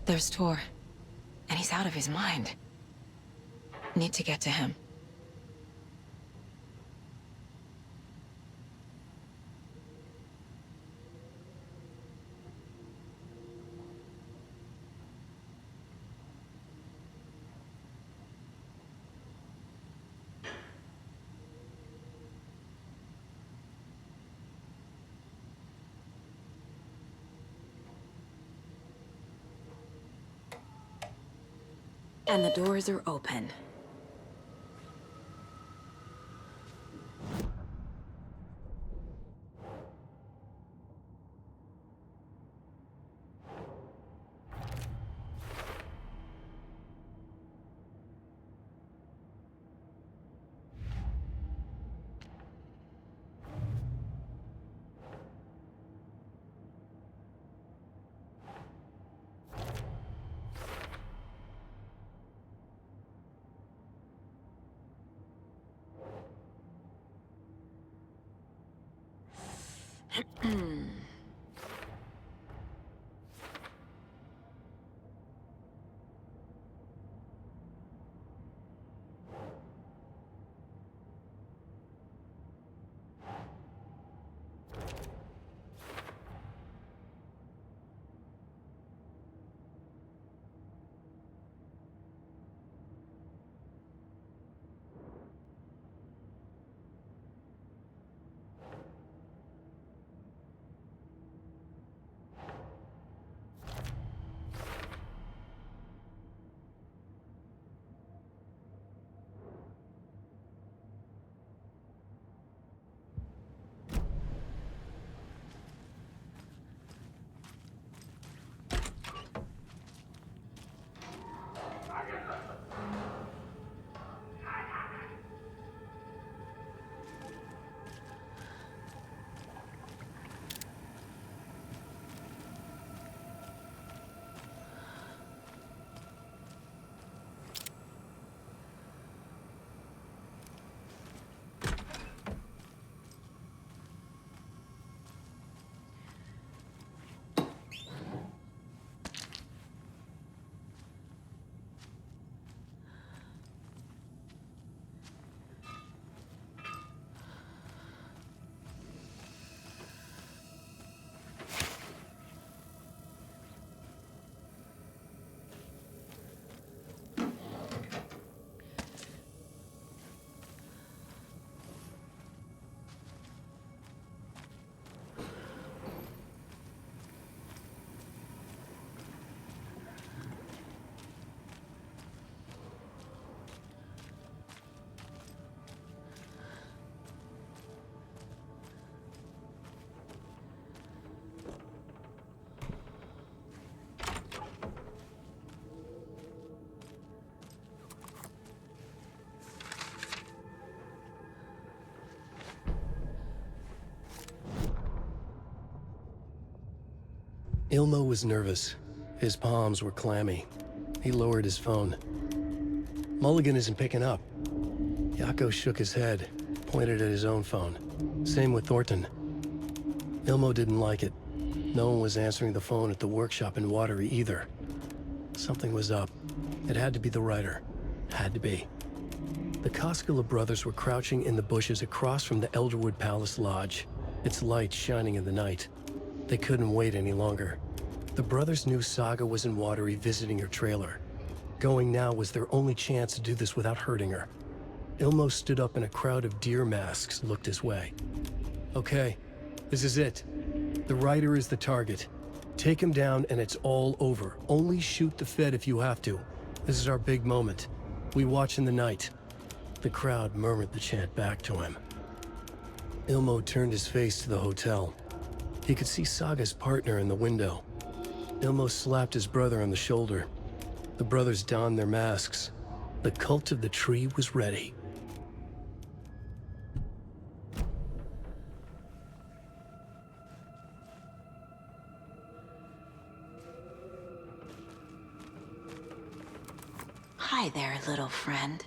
There's Tor. And he's out of his mind. Need to get to him. And the doors are open. Ilmo was nervous. His palms were clammy. He lowered his phone. Mulligan isn't picking up. Yako shook his head, pointed at his own phone. Same with Thornton. Ilmo didn't like it. No one was answering the phone at the workshop in Watery either. Something was up. It had to be the writer. Had to be. The Koskela brothers were crouching in the bushes across from the Elderwood Palace Lodge, its light shining in the night. They couldn't wait any longer. The brothers knew Saga was in Watery visiting her trailer. Going now was their only chance to do this without hurting her. Ilmo stood up and a crowd of deer masks looked his way. Okay, this is it. The writer is the target. Take him down and it's all over. Only shoot the Fed if you have to. This is our big moment. We watch in the night. The crowd murmured the chant back to him. Ilmo turned his face to the hotel. He could see Saga's partner in the window. Ilmo slapped his brother on the shoulder. The brothers donned their masks. The cult of the tree was ready. Hi there, little friend.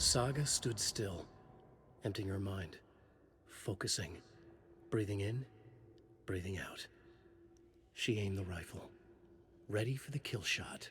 Saga stood still, emptying her mind, focusing, breathing in, breathing out. She aimed the rifle, ready for the kill shot.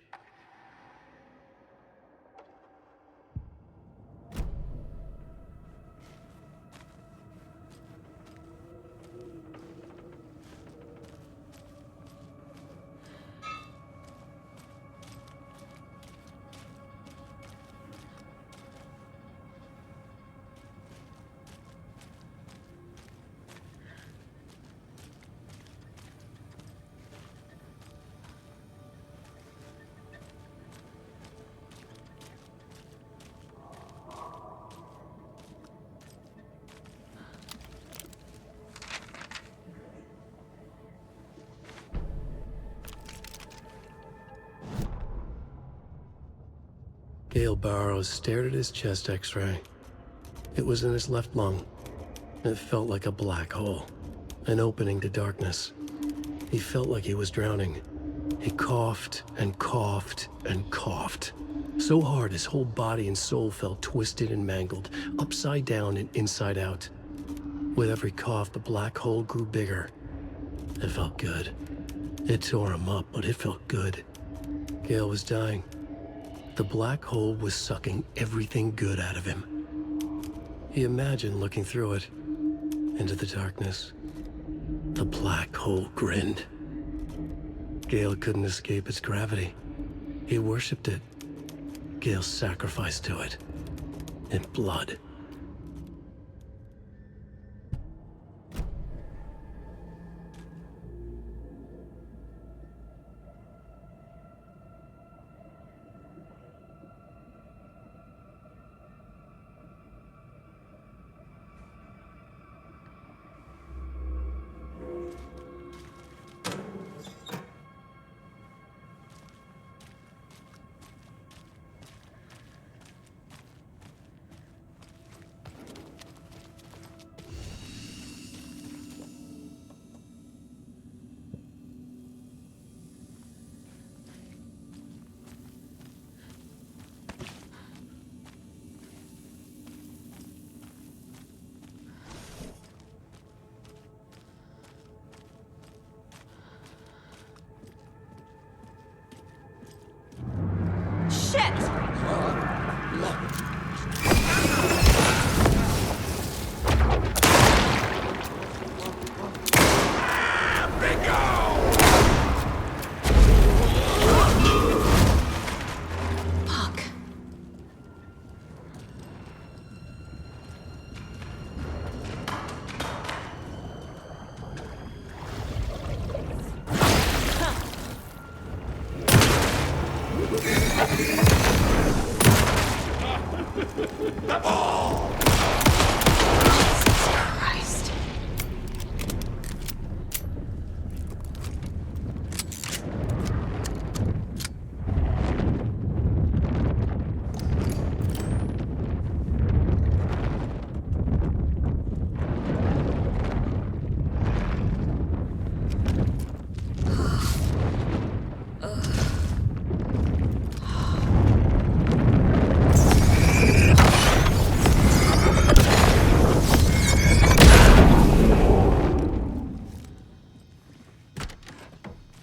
Gale Barrows stared at his chest x-ray. It was in his left lung. It felt like a black hole, an opening to darkness. He felt like he was drowning. He coughed and coughed and coughed. So hard his whole body and soul felt twisted and mangled, upside down and inside out. With every cough, the black hole grew bigger. It felt good. It tore him up, but it felt good. Gale was dying. The black hole was sucking everything good out of him. He imagined looking through it, into the darkness. The black hole grinned. Gale couldn't escape its gravity. He worshipped it. Gale sacrificed to it. In blood.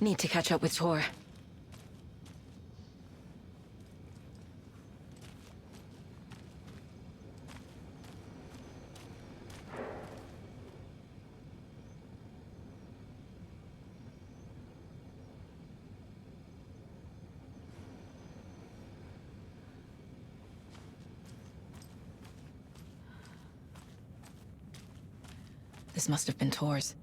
Need to catch up with Tor. This must have been Tor's.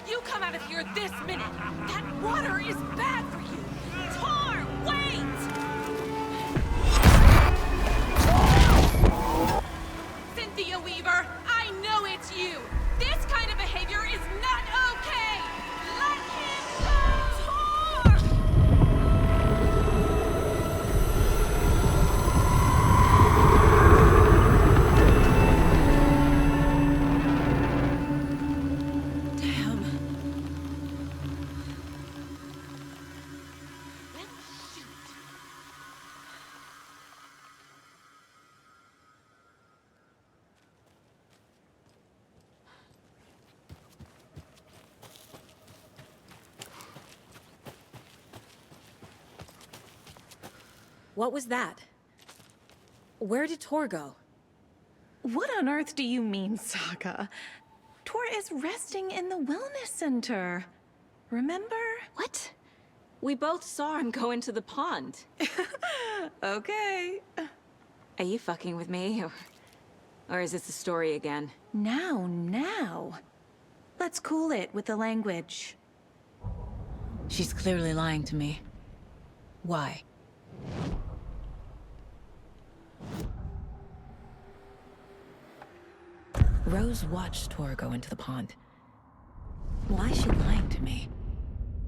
You come out of here this minute! That water is bad for you! Tor! Wait! Cynthia Weaver, I know it's you! This kind of behavior is not okay! Let him go! What was that? Where did Tor go? What on earth do you mean, Saga? Tor is resting in the wellness center. Remember? What? We both saw him go into the pond. Okay. Are you fucking with me? Or is this the story again? Now. Let's cool it with the language. She's clearly lying to me. Why? Rose watched Tor go into the pond. Why is she lying to me?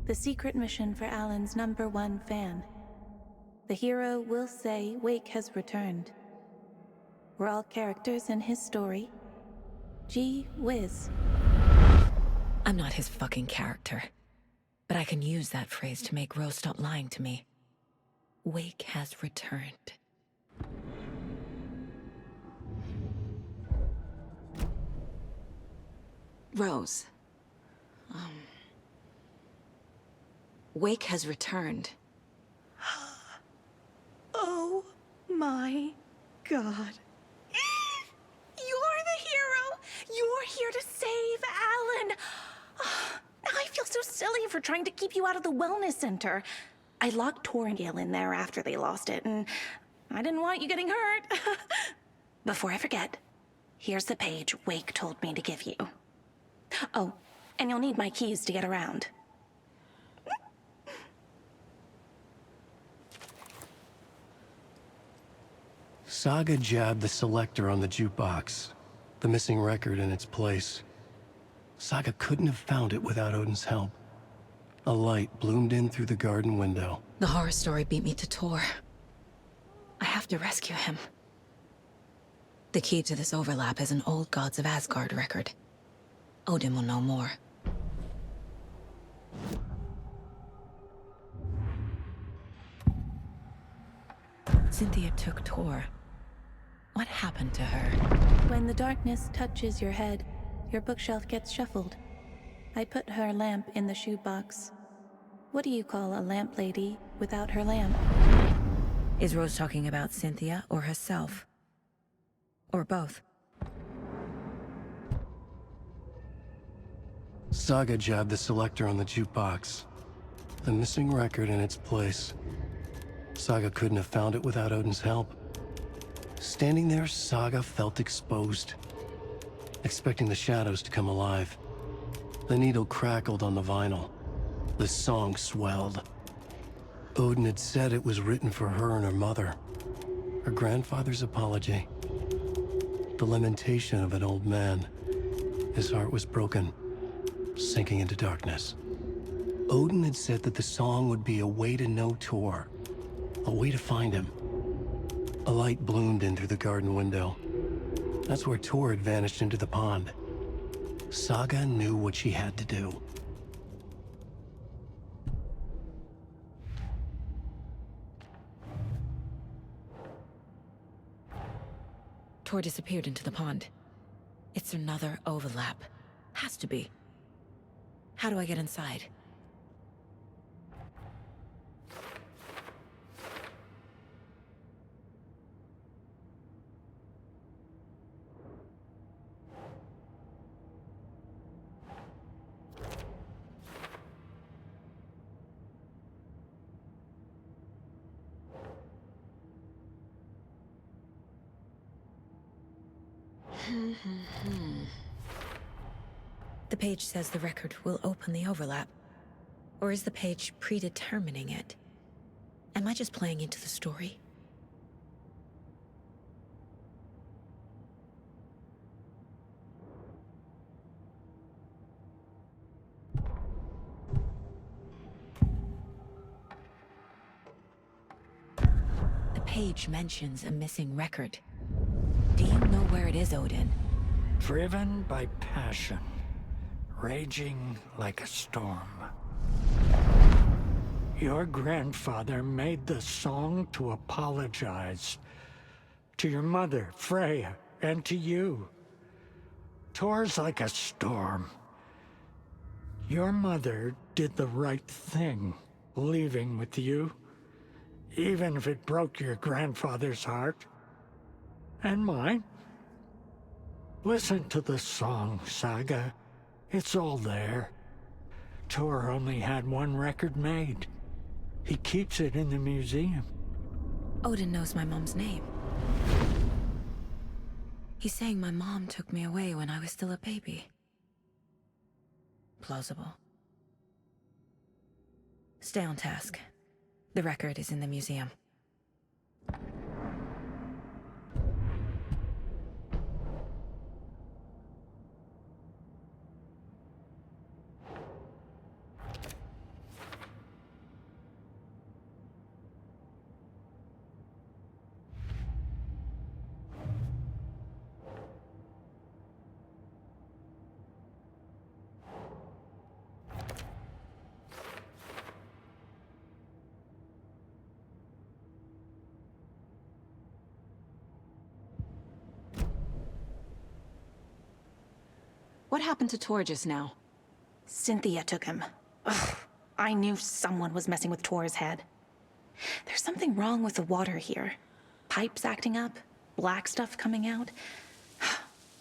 The secret mission for Alan's #1 fan. The hero will say Wake has returned. We're all characters in his story. Gee whiz. I'm not his fucking character. But I can use that phrase to make Rose stop lying to me. Wake has returned. Rose. Wake has returned. Oh my God. You're the hero! You're here to save Alan! I feel so silly for trying to keep you out of the wellness center. I locked Tor and Gale in there after they lost it, and I didn't want you getting hurt. Before I forget, here's the page Wake told me to give you. Oh, and you'll need my keys to get around. Saga jabbed the selector on the jukebox, the missing record in its place. Saga couldn't have found it without Odin's help. A light bloomed in through the garden window. The horror story beat me to Tor. I have to rescue him. The key to this overlap is an old Gods of Asgard record. Odin will know more. Cynthia took Tor. What happened to her? When the darkness touches your head, your bookshelf gets shuffled. I put her lamp in the shoebox. What do you call a lamp lady without her lamp? Is Rose talking about Cynthia or herself? Or both? Saga jabbed the selector on the jukebox, the missing record in its place. Saga couldn't have found it without Odin's help. Standing there, Saga felt exposed, expecting the shadows to come alive. The needle crackled on the vinyl. The song swelled. Odin had said it was written for her and her mother. Her grandfather's apology. The lamentation of an old man. His heart was broken, sinking into darkness. Odin had said that the song would be a way to know Tor, a way to find him. A light bloomed in through the garden window. That's where Tor had vanished into the pond. Saga knew what she had to do. Tor disappeared into the pond. It's another overlap. Has to be. How do I get inside? The page says the record will open the overlap. Or is the page predetermining it? Am I just playing into the story? The page mentions a missing record. Do you know where it is, Odin? Driven by passion, raging like a storm. Your grandfather made the song to apologize. To your mother, Freya, and to you. Tor's like a storm. Your mother did the right thing, leaving with you. Even if it broke your grandfather's heart. And mine. Listen to the song, Saga. It's all there. Tor only had one record made. He keeps it in the museum. Odin knows my mom's name. He's saying my mom took me away when I was still a baby. Plausible. Stay on task. The record is in the museum. What happened to Tor just now? Cynthia took him. Ugh, I knew someone was messing with Tor's head. There's something wrong with the water here. Pipes acting up, black stuff coming out.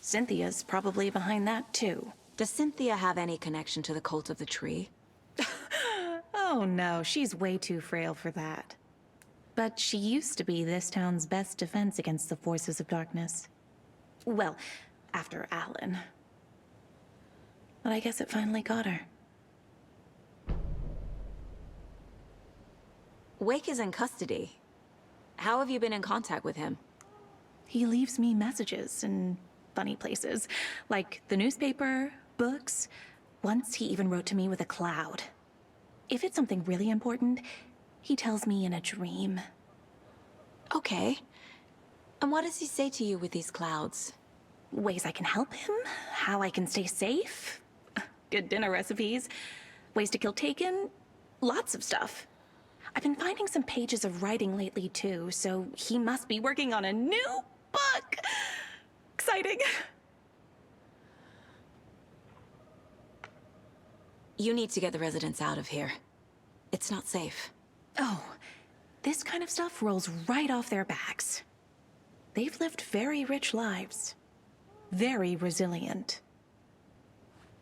Cynthia's probably behind that too. Does Cynthia have any connection to the cult of the tree? Oh no, she's way too frail for that. But she used to be this town's best defense against the forces of darkness. Well, after Alan. But I guess it finally got her. Wake is in custody. How have you been in contact with him? He leaves me messages in funny places, like the newspaper, books. Once he even wrote to me with a cloud. If it's something really important, he tells me in a dream. Okay. And what does he say to you with these clouds? Ways I can help him, how I can stay safe. Good dinner recipes, ways to kill Taken, lots of stuff. I've been finding some pages of writing lately too, so he must be working on a new book. Exciting. You need to get the residents out of here. It's not safe. Oh, this kind of stuff rolls right off their backs. They've lived very rich lives. Very resilient.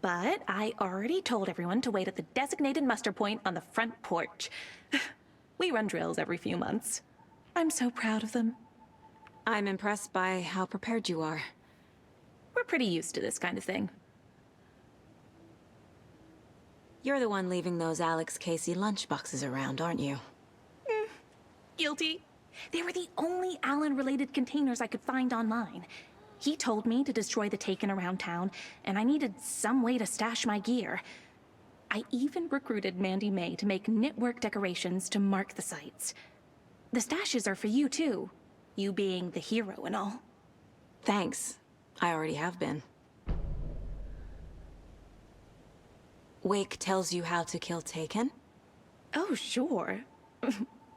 But I already told everyone to wait at the designated muster point on the front porch. We run drills every few months. I'm so proud of them. I'm impressed by how prepared you are. We're pretty used to this kind of thing. You're the one leaving those Alex Casey lunchboxes around, aren't you? Guilty. They were the only Alan-related containers I could find online. He told me to destroy the Taken around town, and I needed some way to stash my gear. I even recruited Mandy May to make knitwork decorations to mark the sites. The stashes are for you, too. You being the hero and all. Thanks. I already have been. Wake tells you how to kill Taken? Oh, sure.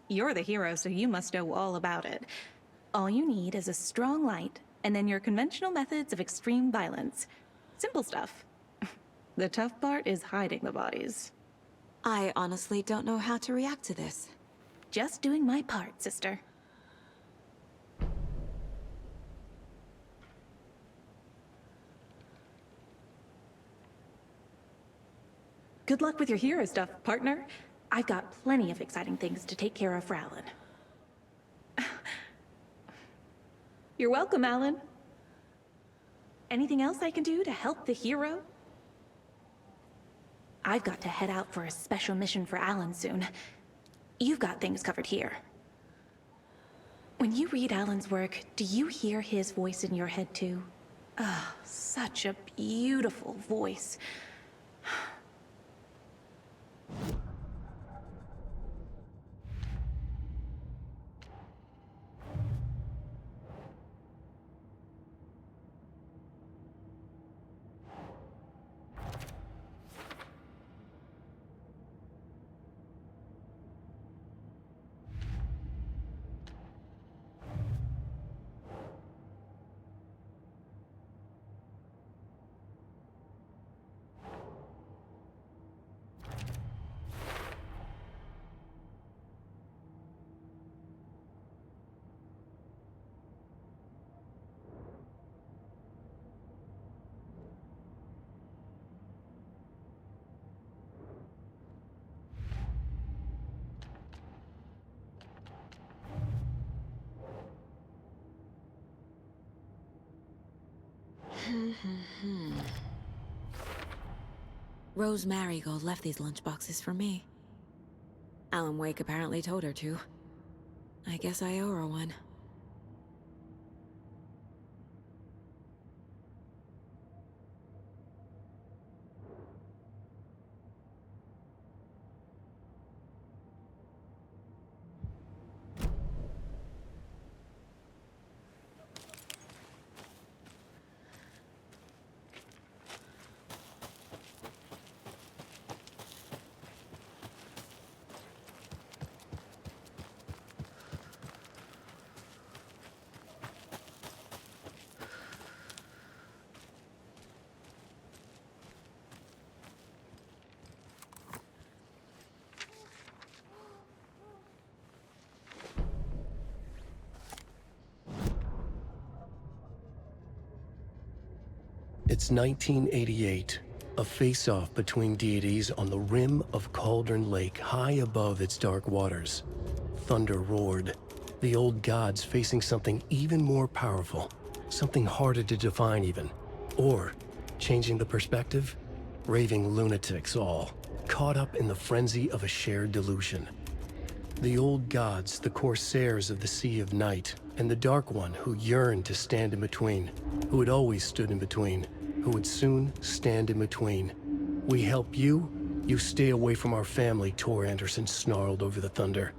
You're the hero, so you must know all about it. All you need is a strong light, and then your conventional methods of extreme violence. Simple stuff. The tough part is hiding the bodies. I honestly don't know how to react to this. Just doing my part, sister. Good luck with your hero stuff, partner. I've got plenty of exciting things to take care of for Alan. You're welcome, Alan. Anything else I can do to help the hero? I've got to head out for a special mission for Alan soon. you've got things covered here. When you read Alan's work, do you hear his voice in your head too? Ah, such a beautiful voice. Rose Marigold left these lunchboxes for me. Alan Wake apparently told her to. I guess I owe her one. It's 1988, a face-off between deities on the rim of Cauldron Lake, high above its dark waters. Thunder roared, the old gods facing something even more powerful, something harder to define even. Or, changing the perspective, raving lunatics all, caught up in the frenzy of a shared delusion. The old gods, the corsairs of the Sea of Night, and the Dark One who yearned to stand in between, who had always stood in between, who would soon stand in between. We help you, you stay away from our family, Tor Anderson snarled over the thunder.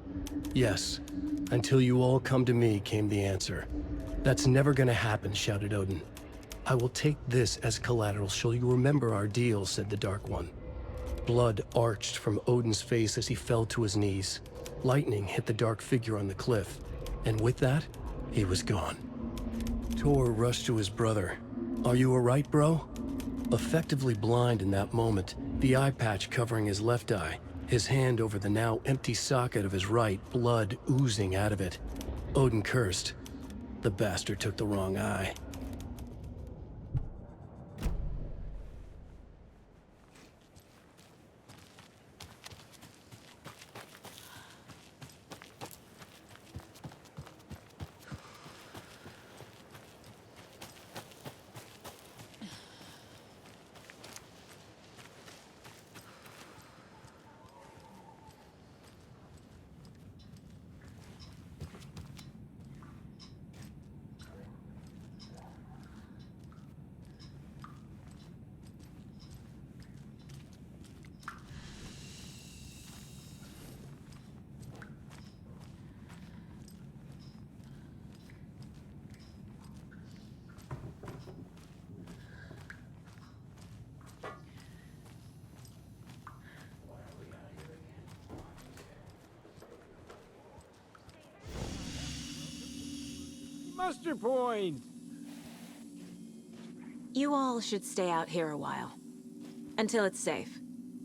Yes, until you all come to me, came the answer. That's never gonna happen, shouted Odin. I will take this as collateral, shall you remember our deal, said the Dark One. Blood arched from Odin's face as he fell to his knees. Lightning hit the dark figure on the cliff, and with that, he was gone. Tor rushed to his brother. Are you alright, bro? Effectively blind in that moment, the eye patch covering his left eye, his hand over the now empty socket of his right, blood oozing out of it. Odin cursed. The bastard took the wrong eye. Muster point! You all should stay out here a while. Until it's safe.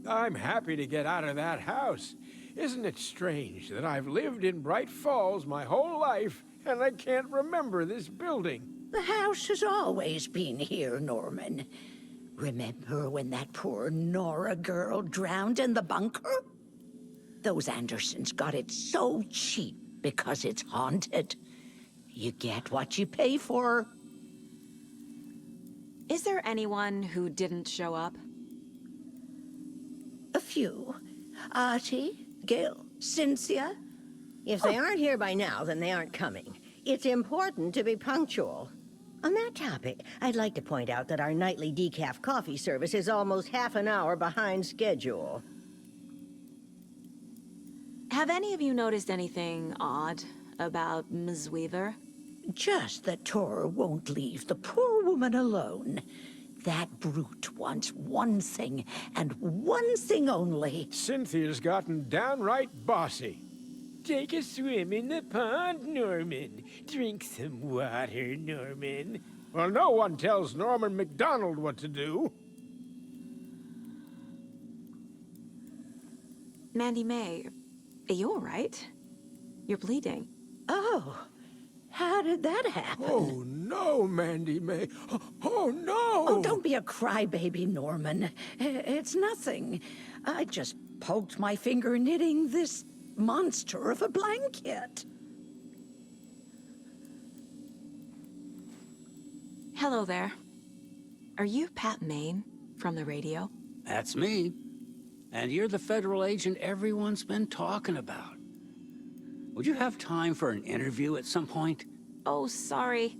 I'm happy to get out of that house. Isn't it strange that I've lived in Bright Falls my whole life, and I can't remember this building? The house has always been here, Norman. Remember when that poor Nora girl drowned in the bunker? Those Andersons got it so cheap because it's haunted. You get what you pay for. Is there anyone who didn't show up? A few. Artie, Gil, Cynthia? If they aren't here by now, then they aren't coming. It's important to be punctual. On that topic, I'd like to point out that our nightly decaf coffee service is almost half an hour behind schedule. Have any of you noticed anything odd about Ms. Weaver? Just that Tor won't leave the poor woman alone. That brute wants one thing, and one thing only. Cynthia's gotten downright bossy. Take a swim in the pond, Norman. Drink some water, Norman. Well, no one tells Norman MacDonald what to do. Mandy May, are you all right? You're bleeding. Oh, how did that happen? Oh, no, Mandy May. Oh, no! Oh, don't be a crybaby, Norman. It's nothing. I just poked my finger knitting this monster of a blanket. Hello there. Are you Pat Maine from the radio? That's me. And you're the federal agent everyone's been talking about. Would you have time for an interview at some point? Oh, sorry.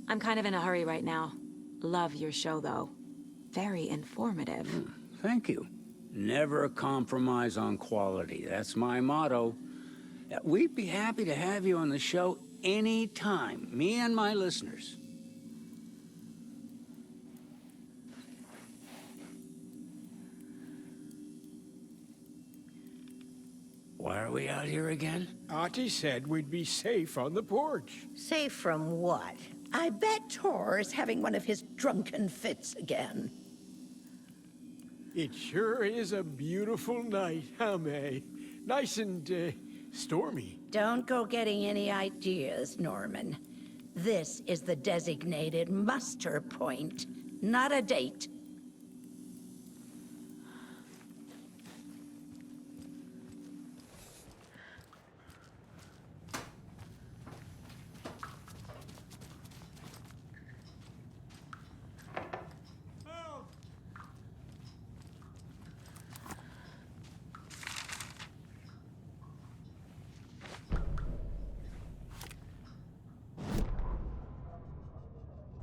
I'm kind of in a hurry right now. Love your show, though. Very informative. Thank you. Never compromise on quality. That's my motto. We'd be happy to have you on the show anytime, me and my listeners. Why are we out here again? Auntie said we'd be safe on the porch. Safe from what? I bet Tor is having one of his drunken fits again. It sure is a beautiful night, huh, May? Nice and, stormy. Don't go getting any ideas, Norman. This is the designated muster point, not a date.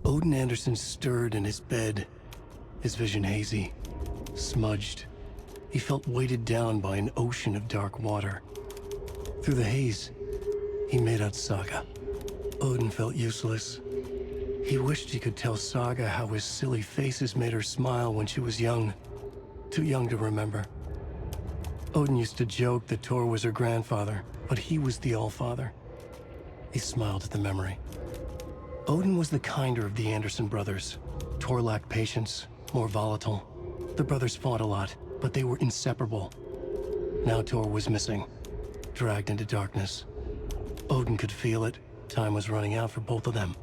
Odin Anderson stirred in his bed, his vision hazy, smudged. He felt weighted down by an ocean of dark water. Through the haze, he made out Saga. Odin felt useless. He wished he could tell Saga how his silly faces made her smile when she was young. Too young to remember. Odin used to joke that Tor was her grandfather, but he was the Allfather. He smiled at the memory. Odin was the kinder of the Anderson brothers. Tor lacked patience, more volatile. The brothers fought a lot, but they were inseparable. Now Tor was missing, dragged into darkness. Odin could feel it. Time was running out for both of them.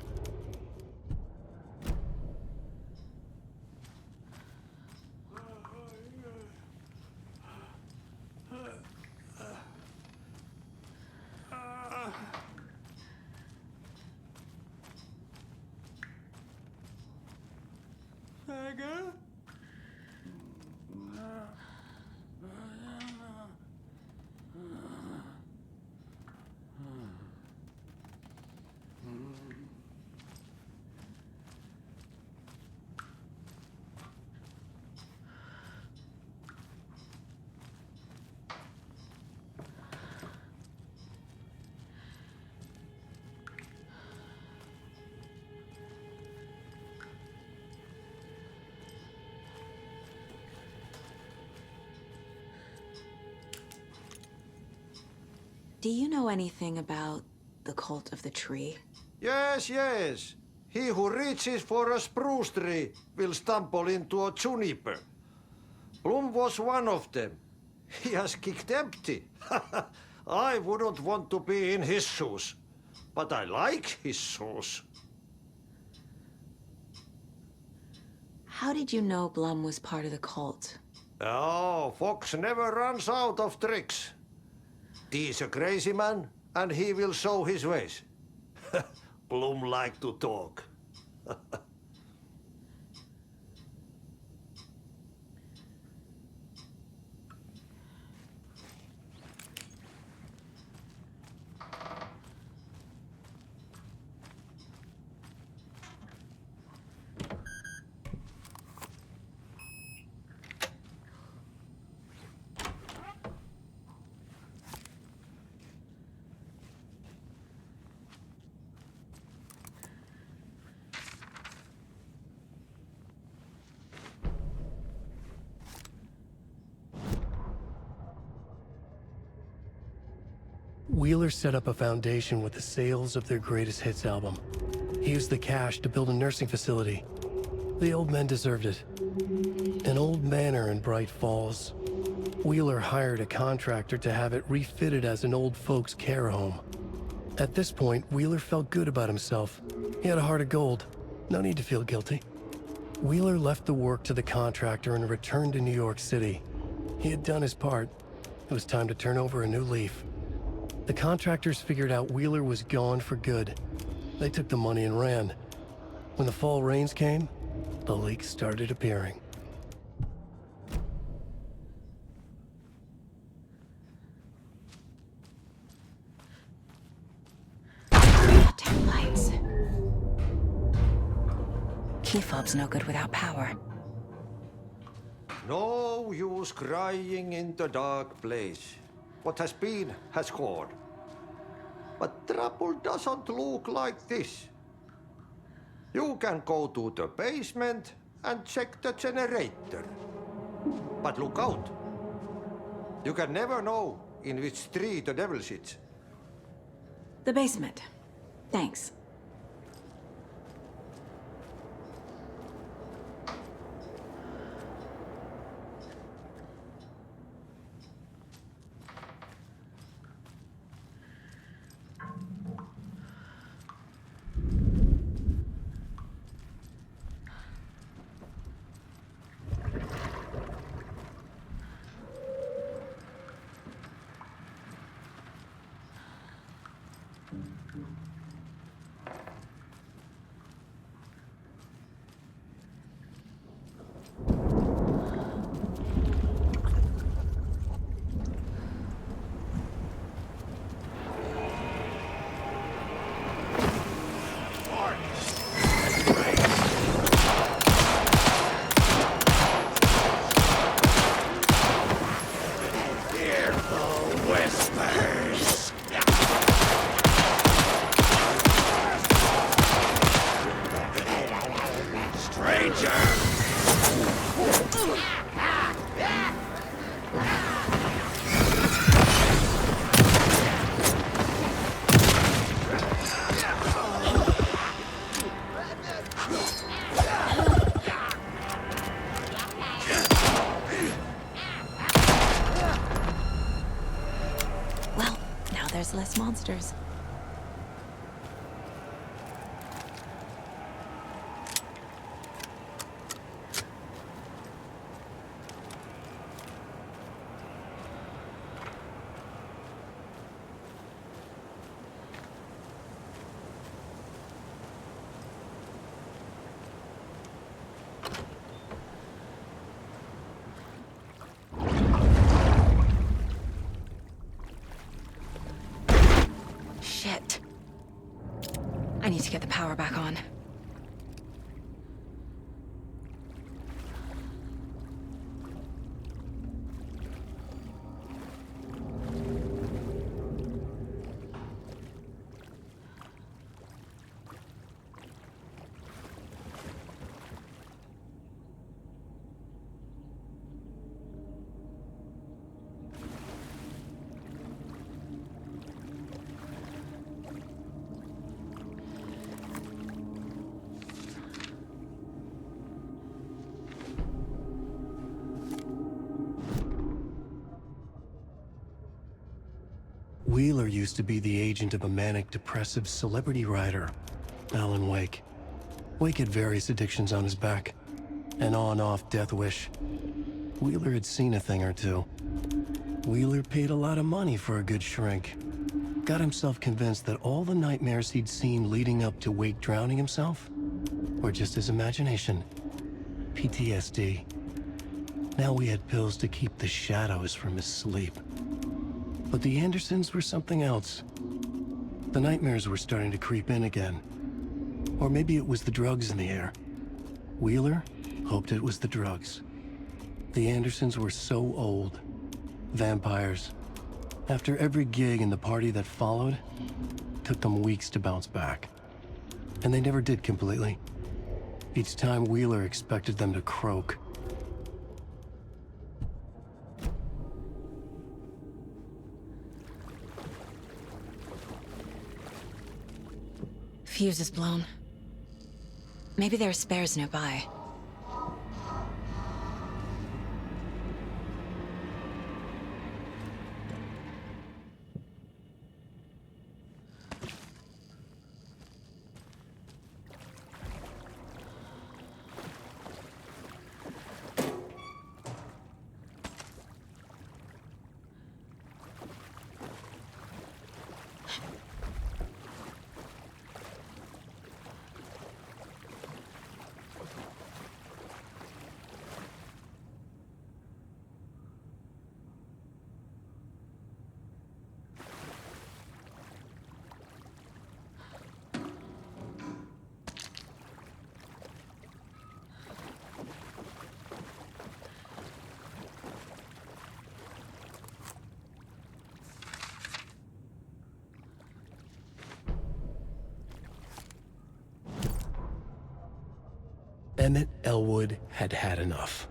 Do you know anything about the cult of the tree? Yes, yes. He who reaches for a spruce tree will stumble into a juniper. Bloom was one of them. He has kicked empty. I wouldn't want to be in his shoes. But I like his shoes. How did you know Blum was part of the cult? Oh, Fox never runs out of tricks. He's a crazy man, and he will show his ways. Bloom like to talk. Wheeler set up a foundation with the sales of their greatest hits album. He used the cash to build a nursing facility. The old men deserved it. An old manor in Bright Falls. Wheeler hired a contractor to have it refitted as an old folks' care home. At this point, Wheeler felt good about himself. He had a heart of gold. No need to feel guilty. Wheeler left the work to the contractor and returned to New York City. He had done his part. It was time to turn over a new leaf. The contractors figured out Wheeler was gone for good. They took the money and ran. When the fall rains came, the leaks started appearing. Lights. Key fob's no good without power. No use crying in the dark place. What has been has gone. But trouble doesn't look like this. You can go to the basement and check the generator. But look out. You can never know in which tree the devil sits. The basement. Thanks. There's less monsters. Shit. I need to get the power back on. Wheeler used to be the agent of a manic-depressive celebrity writer, Alan Wake. Wake had various addictions on his back. An on-off death wish. Wheeler had seen a thing or two. Wheeler paid a lot of money for a good shrink. Got himself convinced that all the nightmares he'd seen leading up to Wake drowning himself were just his imagination. PTSD. Now we had pills to keep the shadows from his sleep. But the Andersons were something else. The nightmares were starting to creep in again. Or maybe it was the drugs in the air. Wheeler hoped it was the drugs. The Andersons were so old. Vampires. After every gig and the party that followed, took them weeks to bounce back. And they never did completely. Each time Wheeler expected them to croak. Fuse is blown. Maybe there are spares nearby. Emmett Elwood had had enough.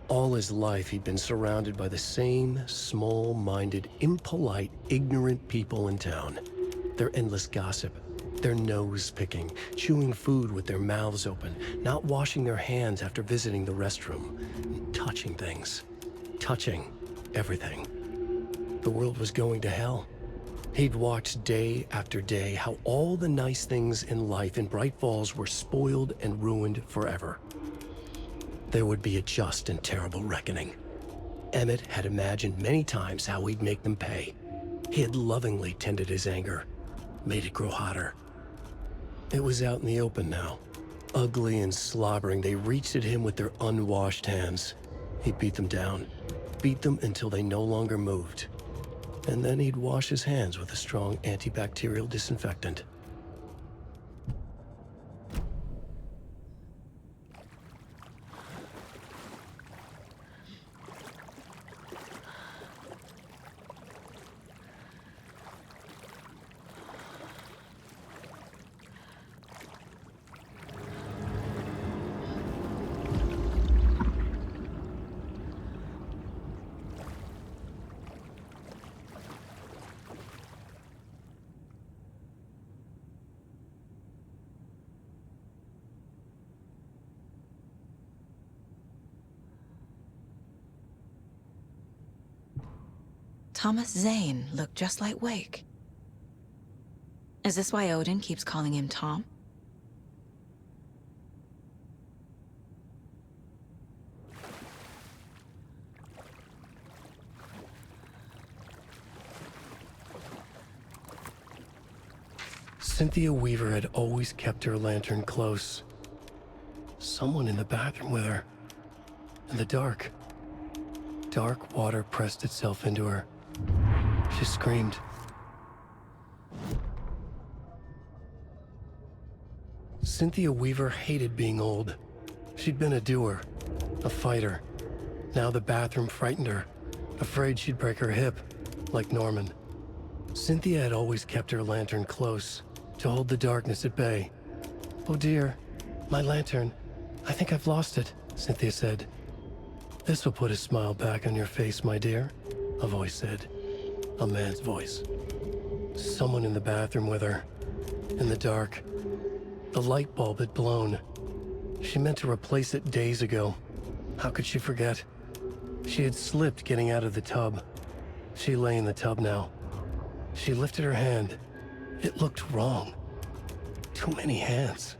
All his life, he'd been surrounded by the same small-minded, impolite, ignorant people in town. Their endless gossip, their nose-picking, chewing food with their mouths open, not washing their hands after visiting the restroom, and touching things. Touching everything. The world was going to hell. He'd watched day after day how all the nice things in life in Bright Falls were spoiled and ruined forever. There would be a just and terrible reckoning. Emmett had imagined many times how he'd make them pay. He had lovingly tended his anger, made it grow hotter. It was out in the open now. Ugly and slobbering, they reached at him with their unwashed hands. He beat them down, beat them until they no longer moved. And then he'd wash his hands with a strong antibacterial disinfectant. Thomas Zane looked just like Wake. Is this why Odin keeps calling him Tom? Cynthia Weaver had always kept her lantern close. Someone in the bathroom with her. In the dark. Dark water pressed itself into her. She screamed. Cynthia Weaver hated being old. She'd been a doer, a fighter. Now the bathroom frightened her, afraid she'd break her hip, like Norman. Cynthia had always kept her lantern close, to hold the darkness at bay. "Oh dear, my lantern. I think I've lost it," Cynthia said. "This will put a smile back on your face, my dear," a voice said. A man's voice. Someone in the bathroom with her. In the dark. The light bulb had blown. She meant to replace it days ago. How could she forget? She had slipped getting out of the tub. She lay in the tub now. She lifted her hand. It looked wrong. Too many hands.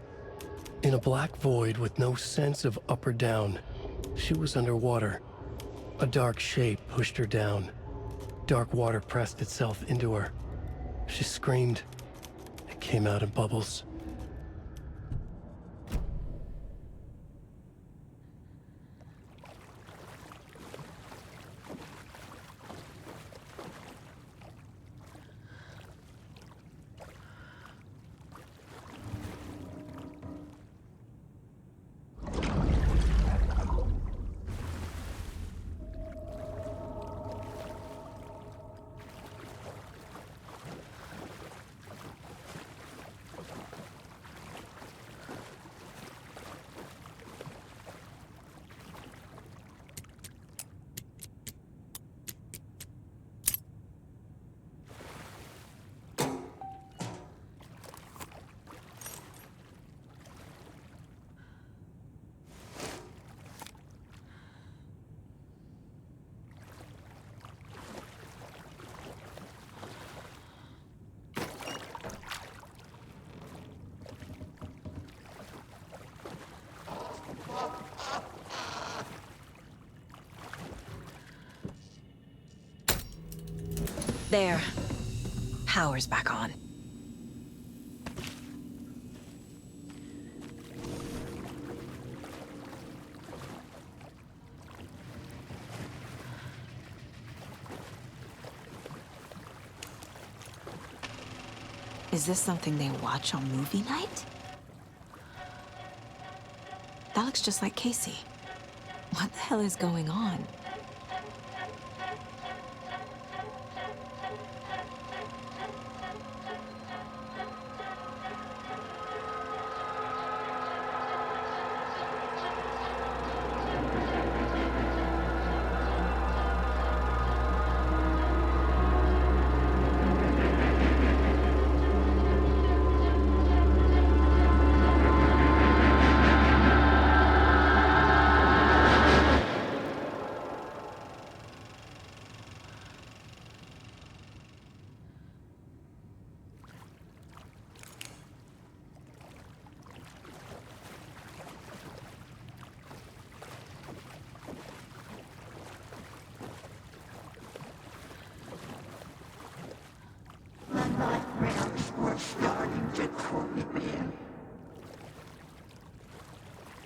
In a black void with no sense of up or down, she was underwater. A dark shape pushed her down. Dark water pressed itself into her. She screamed. It came out in bubbles. There. Power's back on. Is this something they watch on movie night? That looks just like Casey. What the hell is going on?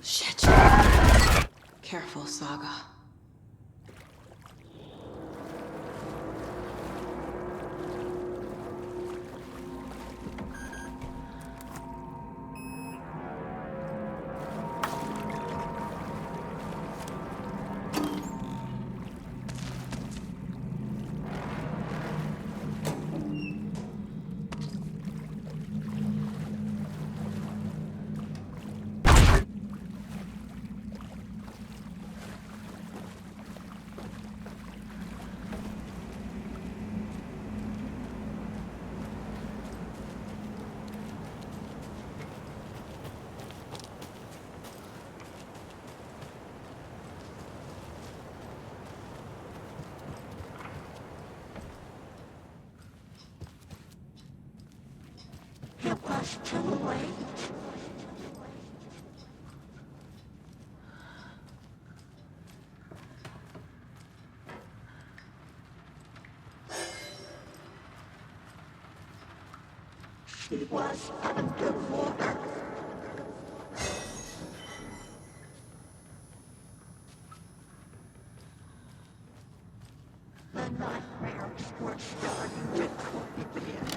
Shit. Careful, Saga. Too late. She was underwater. The nightmares were starting to creep in.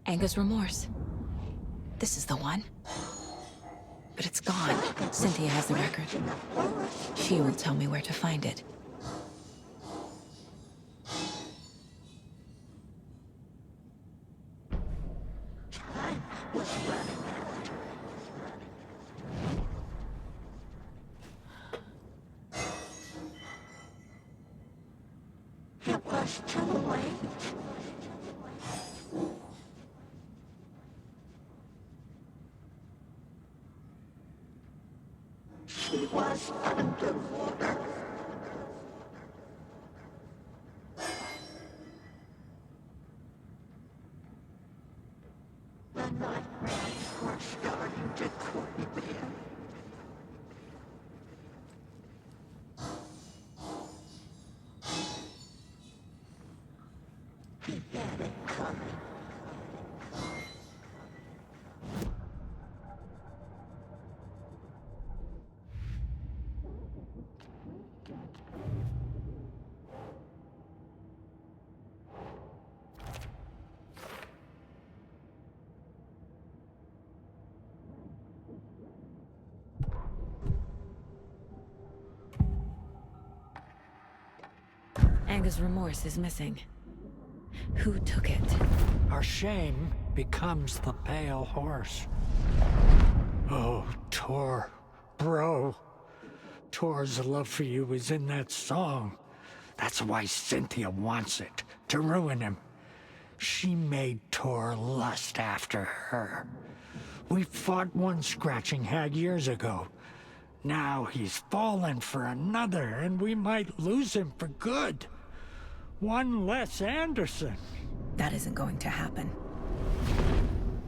Anga's remorse. This is the one. But it's gone. Cynthia has the record. She will tell me where to find it. Time was running out. It was too late. She was underwater. The nightmares were starting to creep in. He had it coming. Anga's remorse is missing. Who took it? Our shame becomes the pale horse. Oh, Tor. Bro. Tor's love for you is in that song. That's why Cynthia wants it, to ruin him. She made Tor lust after her. We fought one scratching hag years ago. Now he's fallen for another, and we might lose him for good. One less Anderson. That isn't going to happen.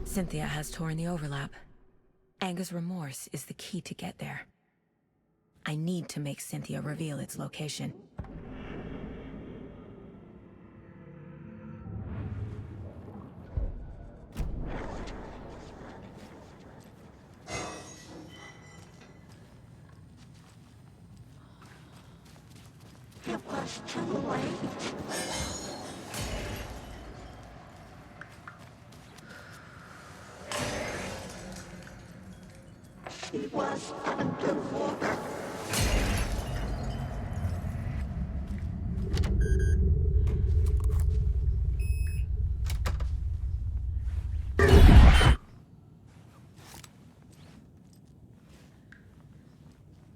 Cynthia has torn the overlap. Anger's remorse is the key to get there. I need to make Cynthia reveal its location. It was too late. She was underwater.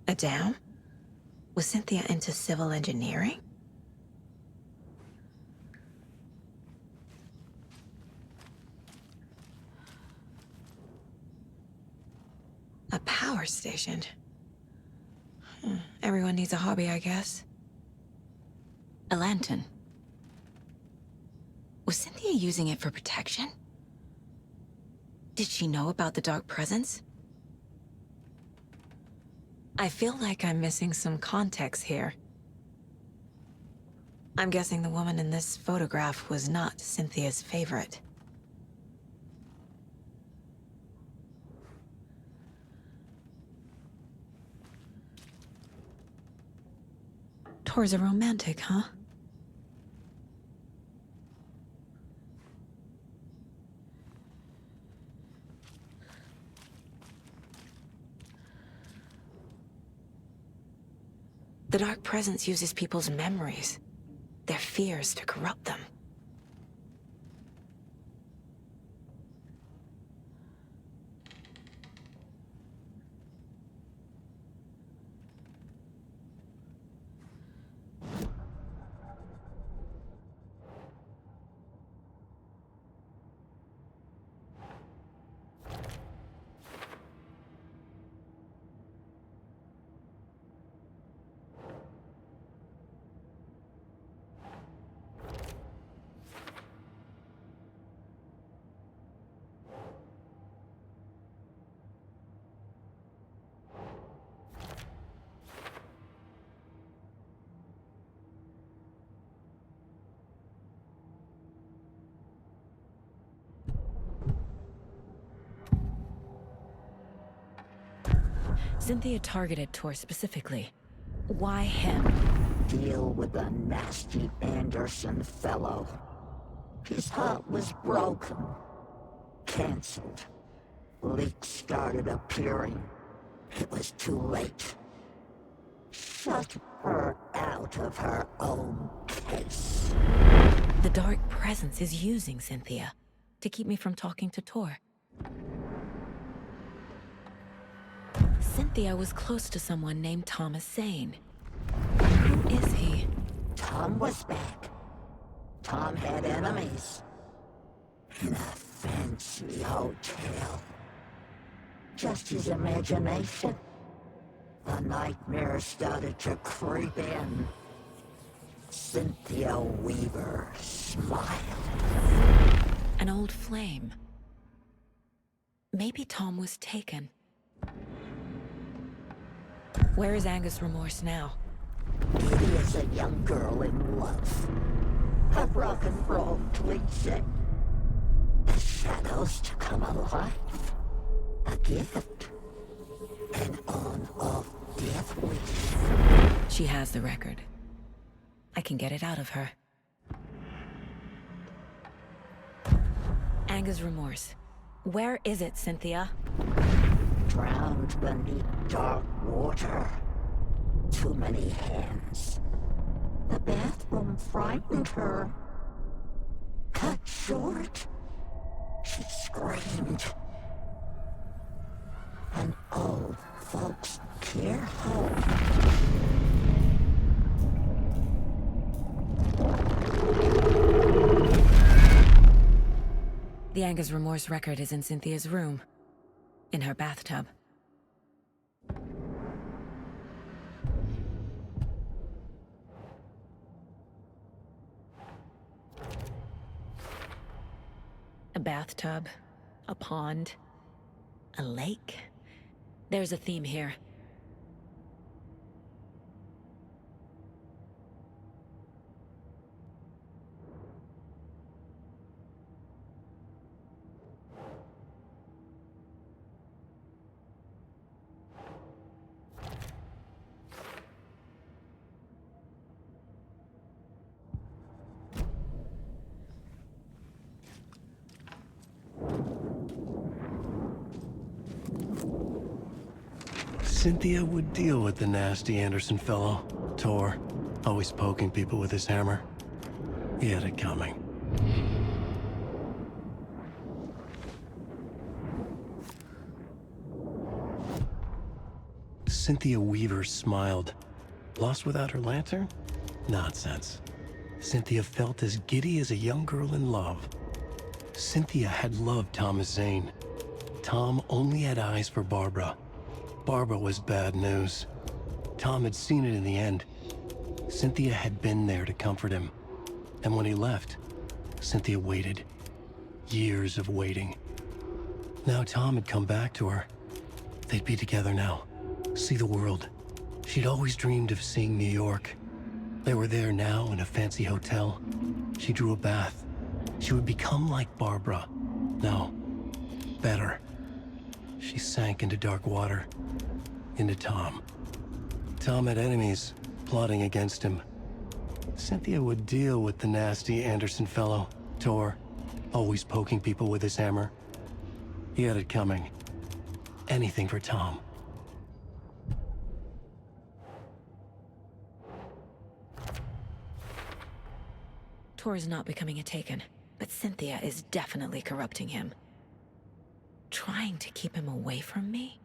A dam? Was Cynthia into civil engineering? A power station? Everyone needs a hobby, I guess. A lantern. Was Cynthia using it for protection? Did she know about the dark presence? I feel like I'm missing some context here. I'm guessing the woman in this photograph was not Cynthia's favorite. Tor's a romantic, huh? The dark presence uses people's memories, their fears to corrupt them. Cynthia targeted Tor specifically. Why him? Deal with the nasty Anderson fellow. His heart was broken. Cancelled. Leaks started appearing. It was too late. Shut her out of her own case. The dark presence is using Cynthia to keep me from talking to Tor. Cynthia was close to someone named Thomas Zane. Who is he? Tom was back. Tom had enemies. In a fancy hotel. Just his imagination. The nightmare started to creep in. Cynthia Weaver smiled. An old flame. Maybe Tom was taken. Where is Anger's remorse now? Kitty is a young girl in love. A rock and roll tweezing. The shadows to come alive. A gift. An on-off death wish. She has the record. I can get it out of her. Anger's remorse. Where is it, Cynthia? Drowned beneath dark water. Too many hands. The bathroom frightened her. Cut short. She screamed. An old folks' care home. The Anger's remorse record is in Cynthia's room. In her bathtub. A bathtub. A pond. A lake. There's a theme here. Cynthia would deal with the nasty Anderson fellow, Tor, always poking people with his hammer. He had it coming. Cynthia Weaver smiled. Lost without her lantern? Nonsense. Cynthia felt as giddy as a young girl in love. Cynthia had loved Thomas Zane. Tom only had eyes for Barbara. Barbara was bad news. Tom had seen it in the end. Cynthia had been there to comfort him. And when he left, Cynthia waited. Years of waiting. Now Tom had come back to her. They'd be together now. See the world. She'd always dreamed of seeing New York. They were there now in a fancy hotel. She drew a bath. She would become like Barbara. No, better. She sank into dark water. Into Tom. Tom had enemies plotting against him. Cynthia would deal with the nasty Anderson fellow, Tor, always poking people with his hammer. He had it coming. Anything for Tom. Tor is not becoming a Taken, but Cynthia is definitely corrupting him. Trying to keep him away from me?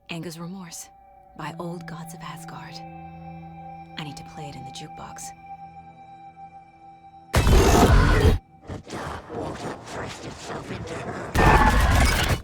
Anga's Remorse by Old Gods of Asgard. I need to play it in the jukebox. The dark water pressed itself into her.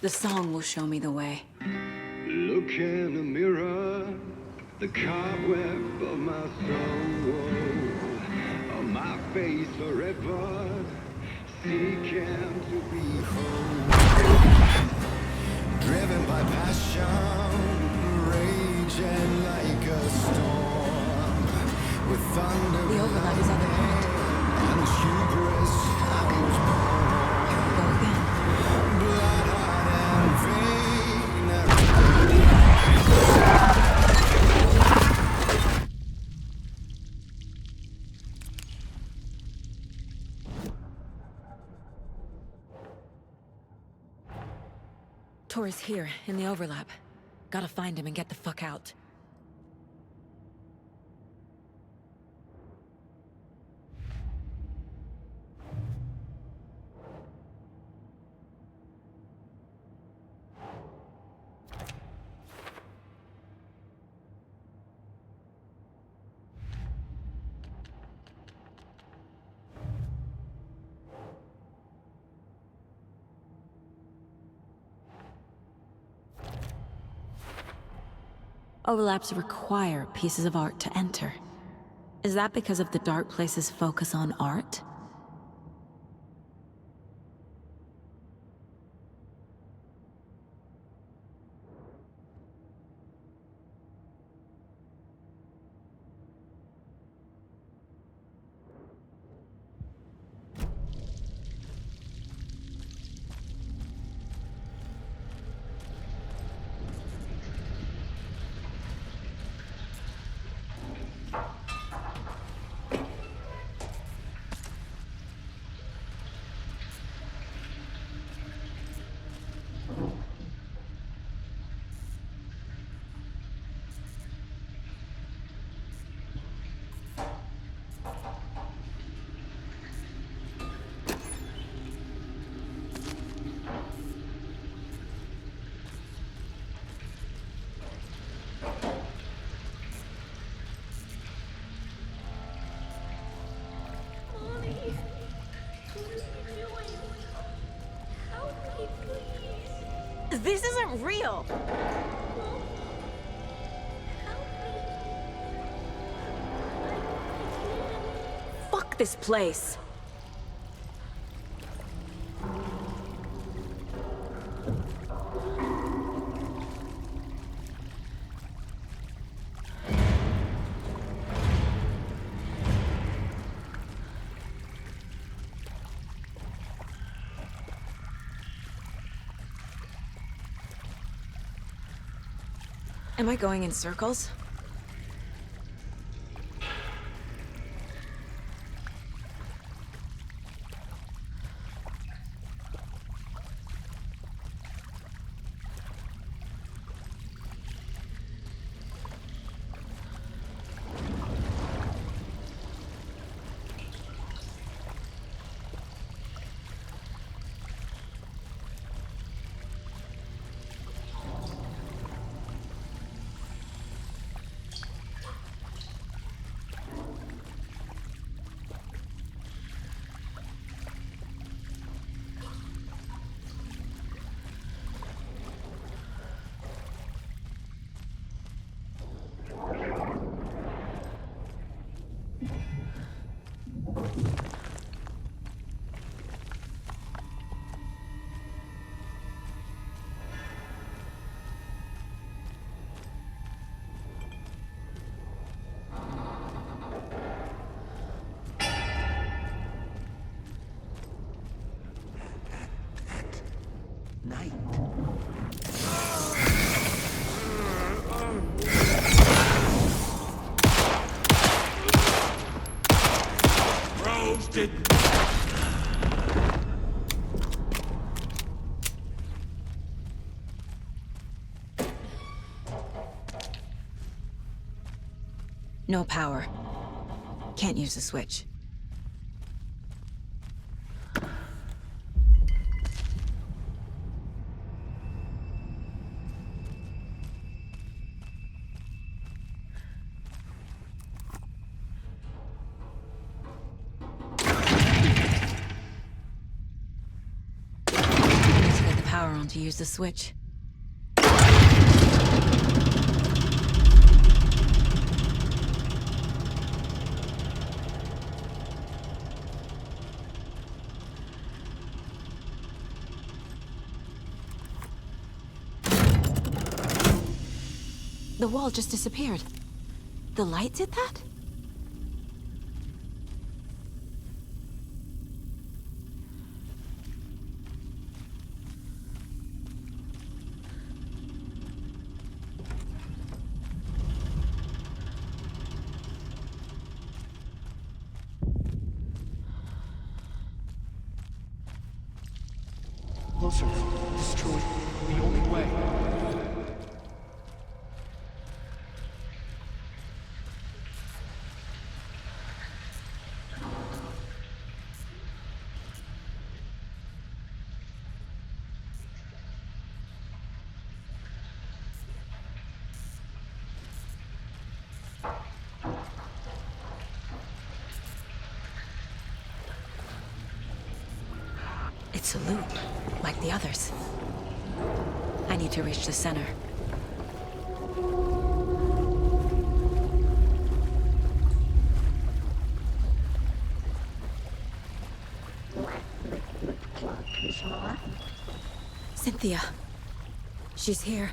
The song will show me the way. Look in the mirror, the cobweb of my soul, on my face forever, seeking to be whole. Driven by passion, raging like a storm, with thunder. The overlap is on the point. And hubris, I was born. Go again. Tor's here, in the overlap. Gotta find him and get the fuck out. Overlaps require pieces of art to enter. Is that because of the dark place's focus on art? This isn't real! Fuck this place! Am I going in circles? Night. Roasted. No power. Can't use the switch. To use the switch. The wall just disappeared. The light did that? Closer. destroyed. The only way. It's a loop, like the others. I need to reach the center. Cynthia. She's here.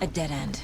A dead end.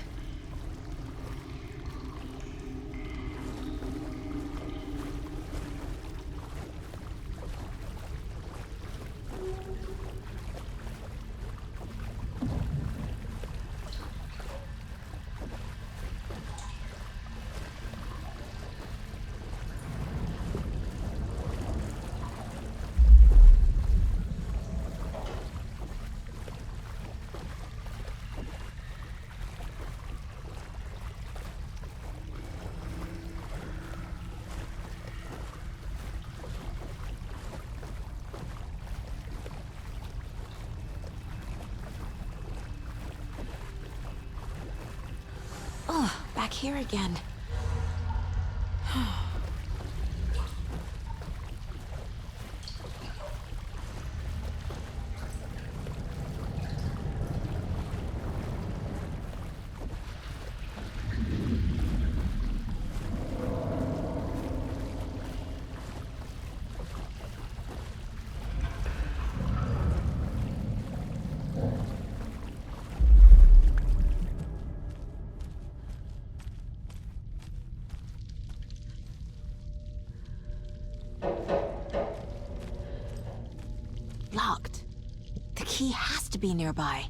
Oh, back here again. Locked. The key has to be nearby.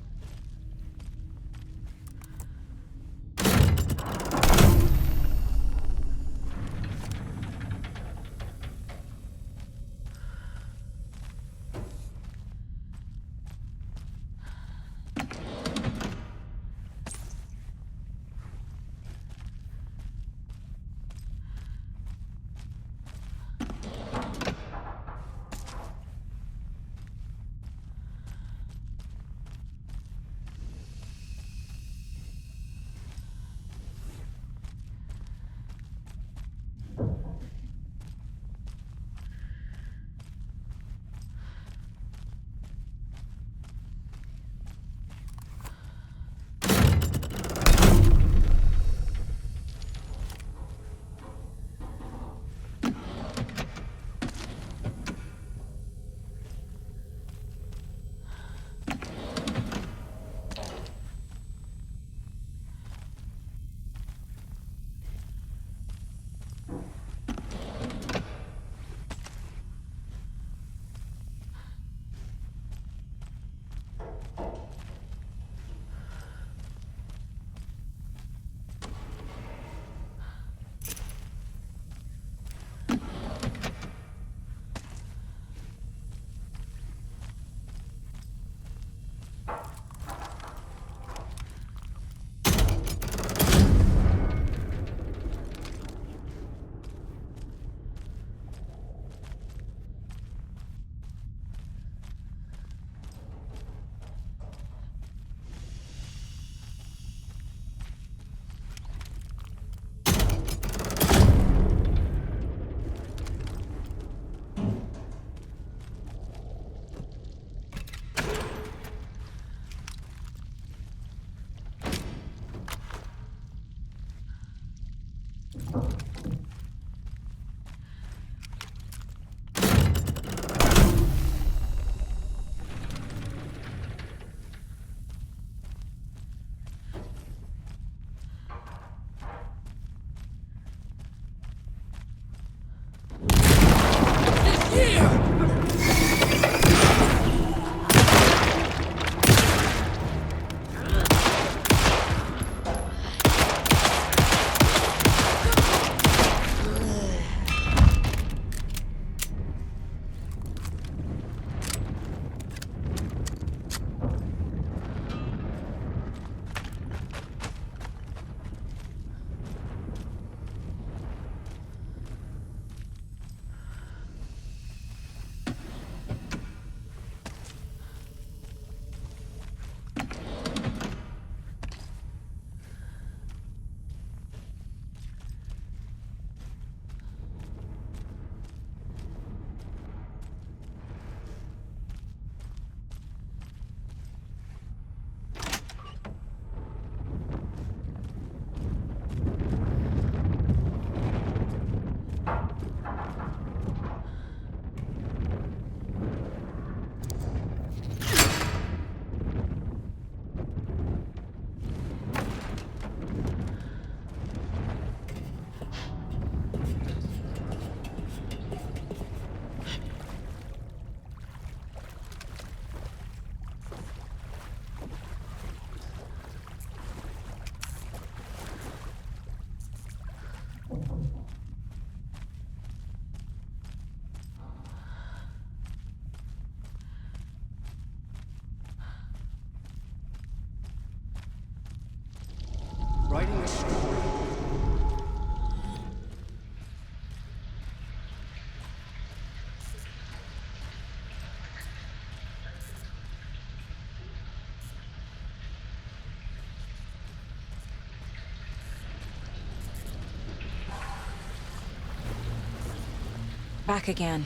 Back again.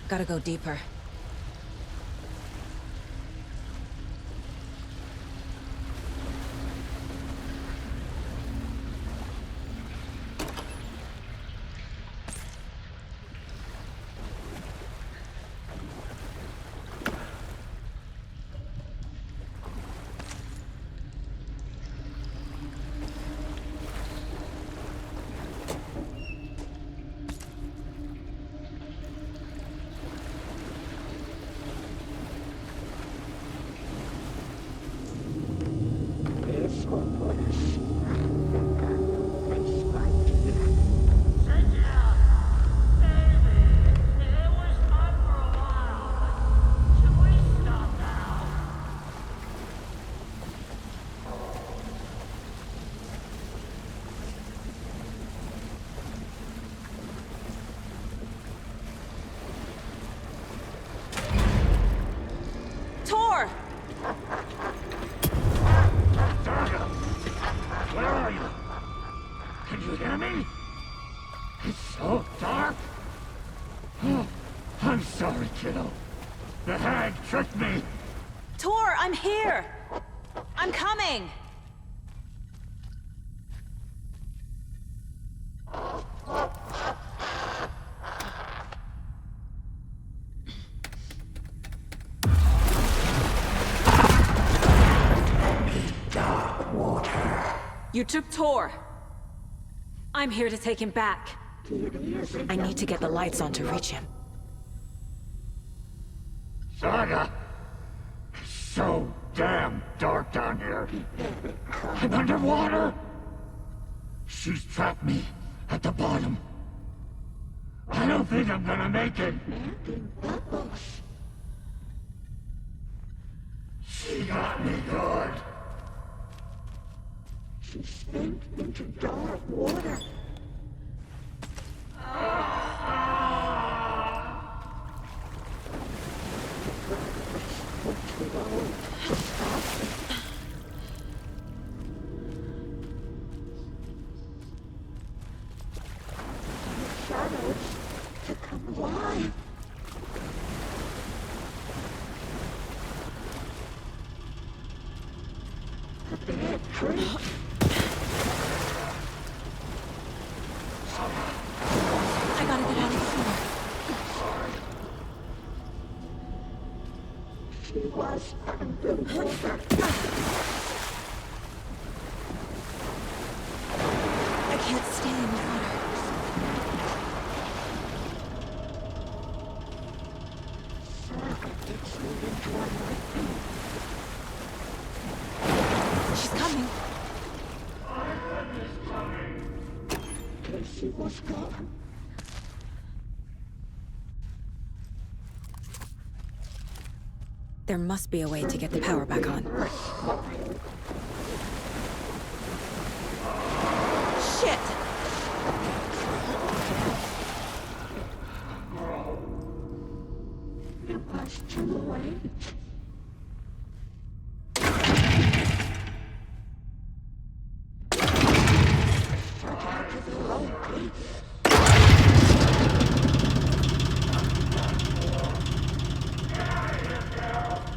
Gotta go deeper. Kiddo. The hag tricked me. Tor, I'm here. I'm coming. Dark water. You took Tor. I'm here to take him back. I need to get the lights on to reach him. Saga! It's so damn dark down here. I'm underwater. She's trapped me at the bottom. I don't think I'm gonna make it. She got me good. She sank into dark water. Shadows to come alive. A bad tree. I gotta get out of here. She was underwater. I can't stay in the water. She's coming. Casey was gone. There must be a way to get the power back on. Shit! It was too late.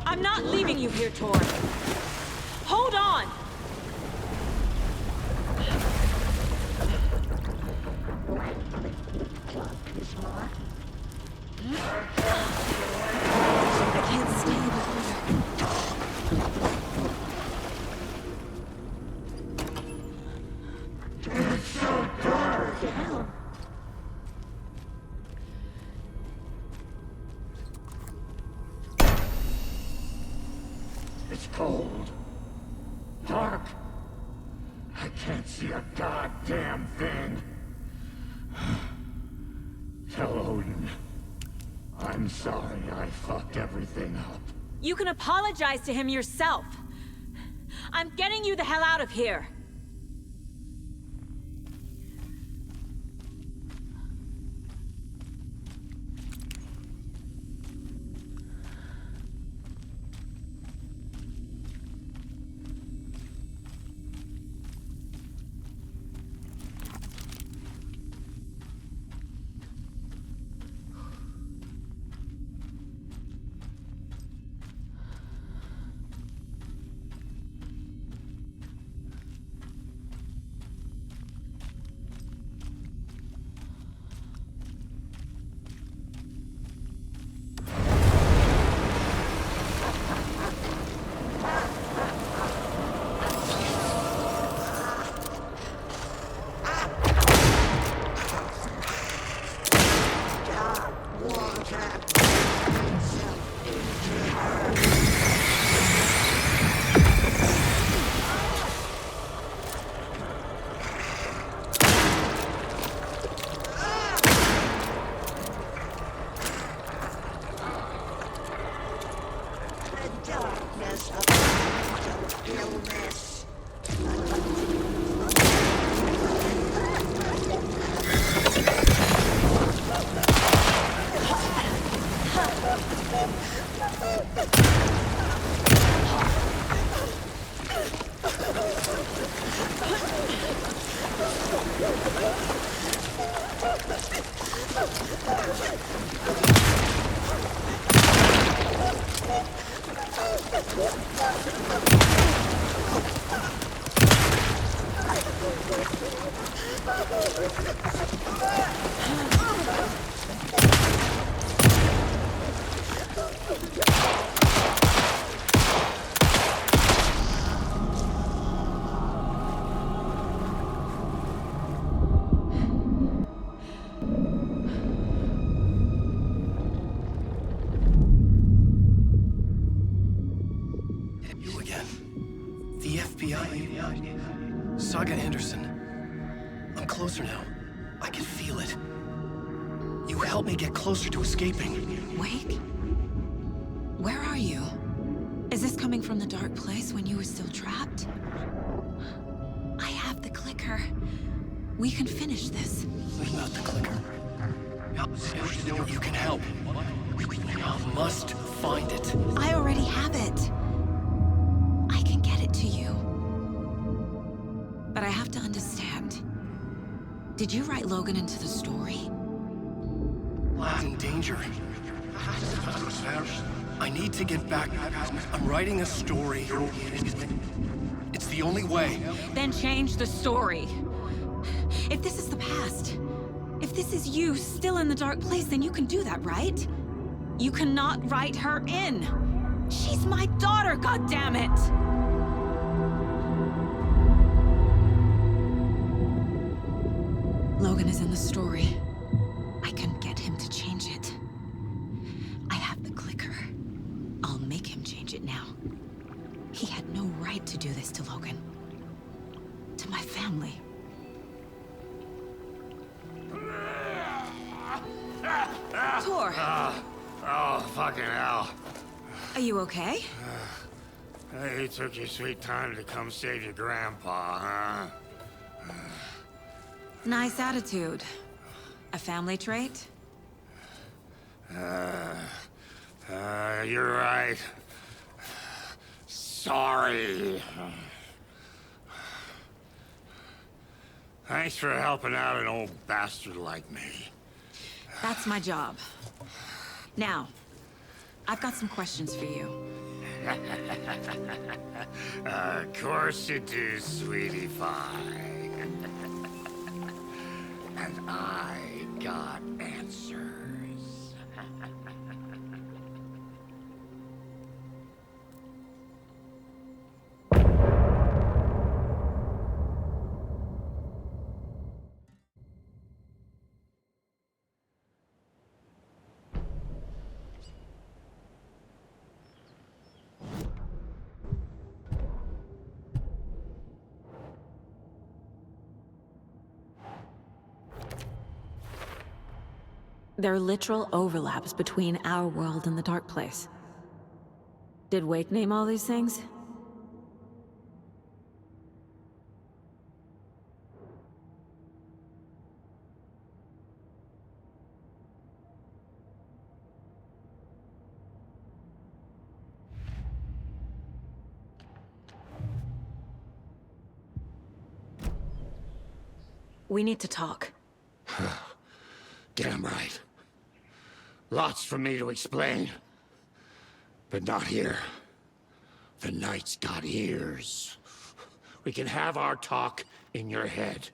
I'm not leaving you here, Tor. Hold on! I can't stay in the water. It's so dark. Down. It's cold. Dark. I can't see a goddamn thing. Tell Odin. I'm sorry I fucked everything up. You can apologize to him yourself. I'm getting you the hell out of here. Saga Anderson. I'm closer now. I can feel it. You helped me get closer to escaping. Wake? Where are you? Is this coming from the dark place when you were still trapped? I have the clicker. We can finish this. What about the clicker? You can help. I must find it. I already have it. I can get it to you. But I have to understand. Did you write Logan into the story? Lad's in danger. I need to get back. I'm writing a story. It's the only way. Then change the story. If this is the past, if this is you still in the dark place, then you can do that, right? You cannot write her in. She's my daughter, goddammit! Logan is in the story. I can get him to change it. I have the clicker. I'll make him change it now. He had no right to do this to Logan. To my family. Tor! Oh, fucking hell. Are you okay? Hey, you took your sweet time to come save your grandpa, huh? Nice attitude. A family trait? You're right. Sorry. Thanks for helping out an old bastard like me. That's my job. Now, I've got some questions for you. Of course you do, sweetie pie. And I got answers. There are literal overlaps between our world and the dark place. Did Wake name all these things? We need to talk. Damn right. Lots for me to explain. But not here. The night's got ears. We can have our talk in your head.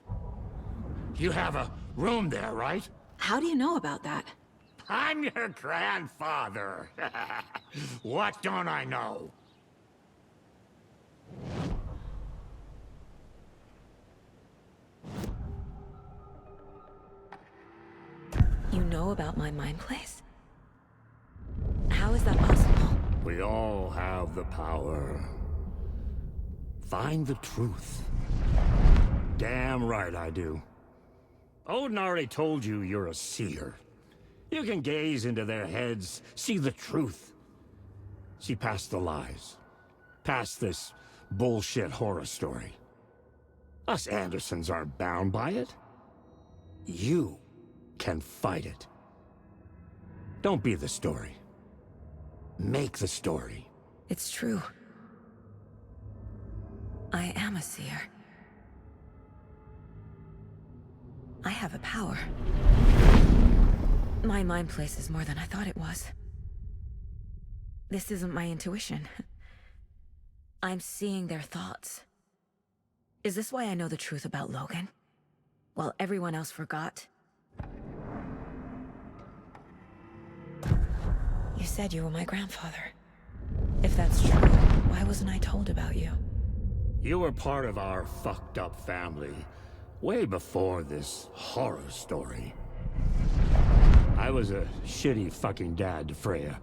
You have a room there, right? How do you know about that? I'm your grandfather. What don't I know? You know about my mind place? How is that possible? We all have the power. Find the truth. Damn right I do. Odin already told you you're a seer. You can gaze into their heads, see the truth. See past the lies. Past this bullshit horror story. Us Andersons aren't bound by it. You can fight it. Don't be the story. Make the story. It's true. I am a seer. I have a power. My mind place is more than I thought it was. This isn't my intuition. I'm seeing their thoughts. Is this why I know the truth about Logan? While everyone else forgot? You said you were my grandfather. If that's true, why wasn't I told about you? You were part of our fucked up family, way before this horror story. I was a shitty fucking dad to Freya.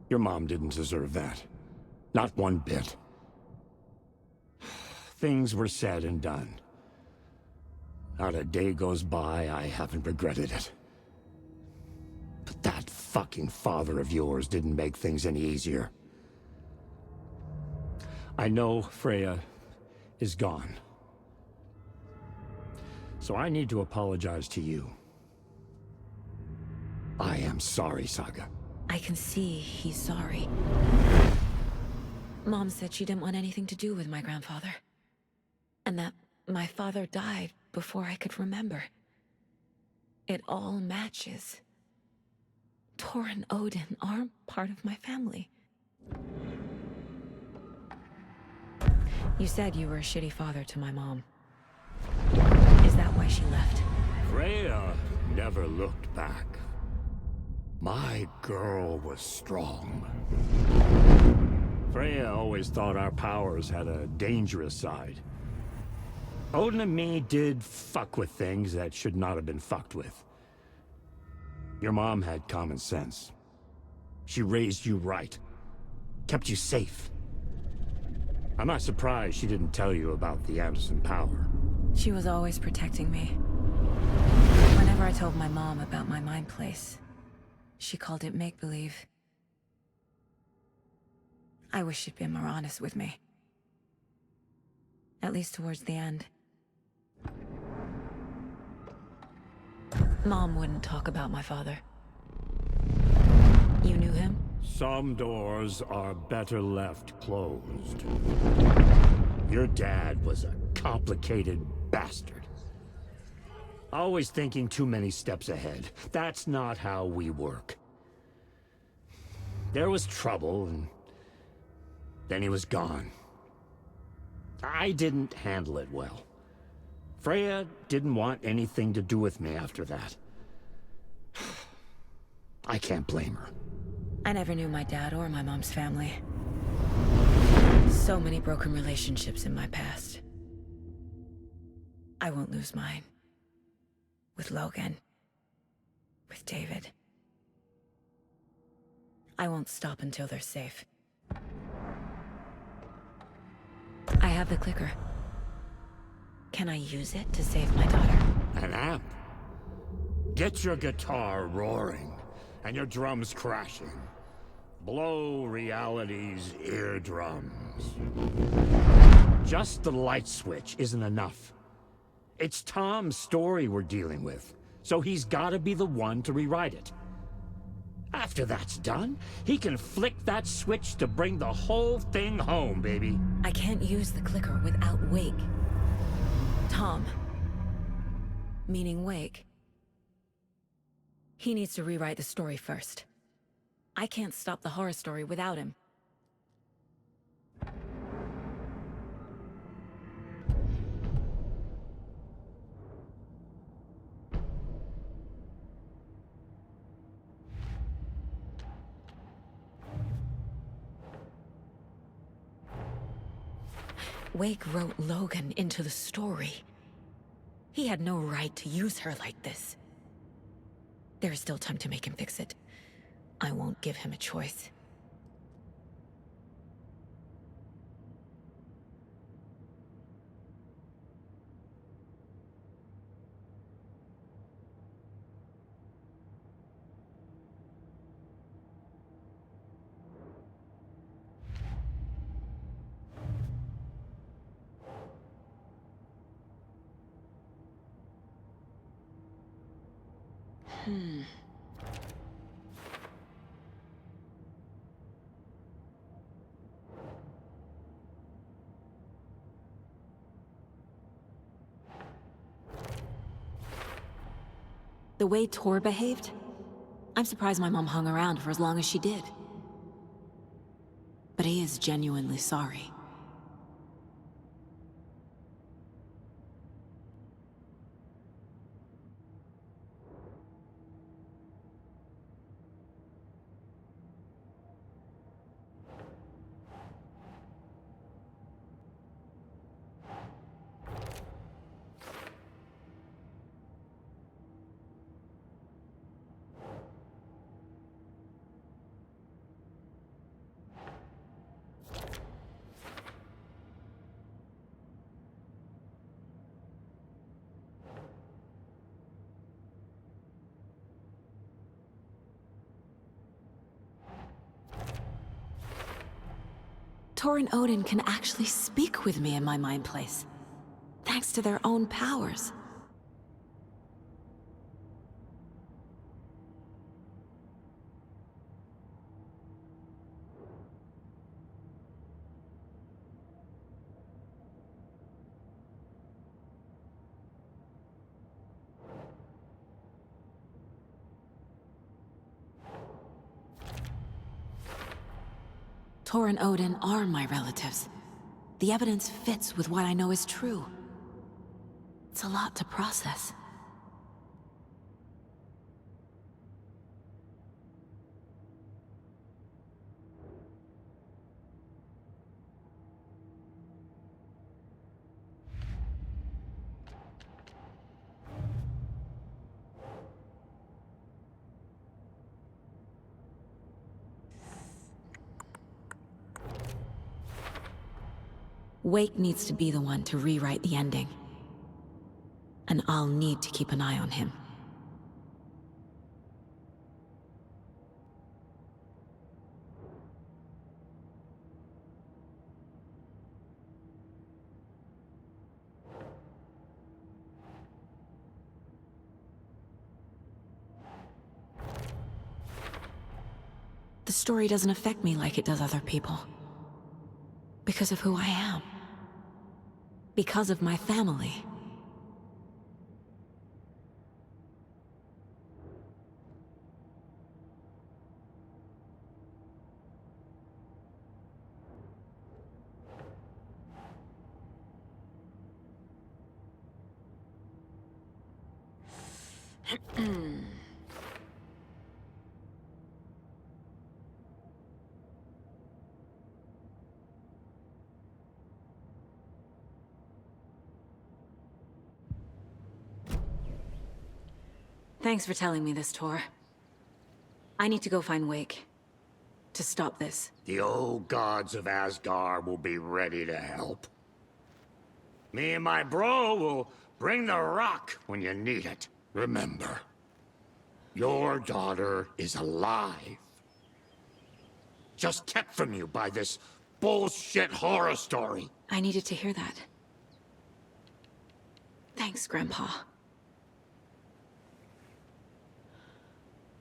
Your mom didn't deserve that. Not one bit. Things were said and done. Not a day goes by I haven't regretted it. But that fucking father of yours didn't make things any easier. I know Freya is gone. So I need to apologize to you. I am sorry, Saga. I can see he's sorry. Mom said she didn't want anything to do with my grandfather. And that my father died before I could remember. It all matches. Tor and Odin are part of my family. You said you were a shitty father to my mom. Is that why she left? Freya never looked back. My girl was strong. Freya always thought our powers had a dangerous side. Odin and me did fuck with things that should not have been fucked with. Your mom had common sense. She raised you right. Kept you safe. I'm not surprised she didn't tell you about the Anderson power. She was always protecting me. Whenever I told my mom about my mind place, she called it make-believe. I wish she'd been more honest with me. At least towards the end. Mom wouldn't talk about my father. You knew him? Some doors are better left closed. Your dad was a complicated bastard. Always thinking too many steps ahead. That's not how we work. There was trouble, and then he was gone. I didn't handle it well. Freya didn't want anything to do with me after that. I can't blame her. I never knew my dad or my mom's family. So many broken relationships in my past. I won't lose mine. With Logan. With David. I won't stop until they're safe. I have the clicker. Can I use it to save my daughter? An amp? Get your guitar roaring, and your drums crashing. Blow reality's eardrums. Just the light switch isn't enough. It's Tom's story we're dealing with, so he's gotta be the one to rewrite it. After that's done, he can flick that switch to bring the whole thing home, baby. I can't use the clicker without Wake. Tom. Meaning Wake. He needs to rewrite the story first. I can't stop the horror story without him. Wake wrote Logan into the story. He had no right to use her like this. There is still time to make him fix it. I won't give him a choice. The way Tor behaved? I'm surprised my mom hung around for as long as she did. But he is genuinely sorry. Tor and Odin can actually speak with me in my mind place, thanks to their own powers. Tor and Odin are my relatives. The evidence fits with what I know is true. It's a lot to process. Wake needs to be the one to rewrite the ending. And I'll need to keep an eye on him. The story doesn't affect me like it does other people. Because of who I am. Because of my family. Thanks for telling me this, Tor. I need to go find Wake. To stop this. The old gods of Asgard will be ready to help. Me and my bro will bring the rock when you need it. Remember, your daughter is alive. Just kept from you by this bullshit horror story. I needed to hear that. Thanks, Grandpa.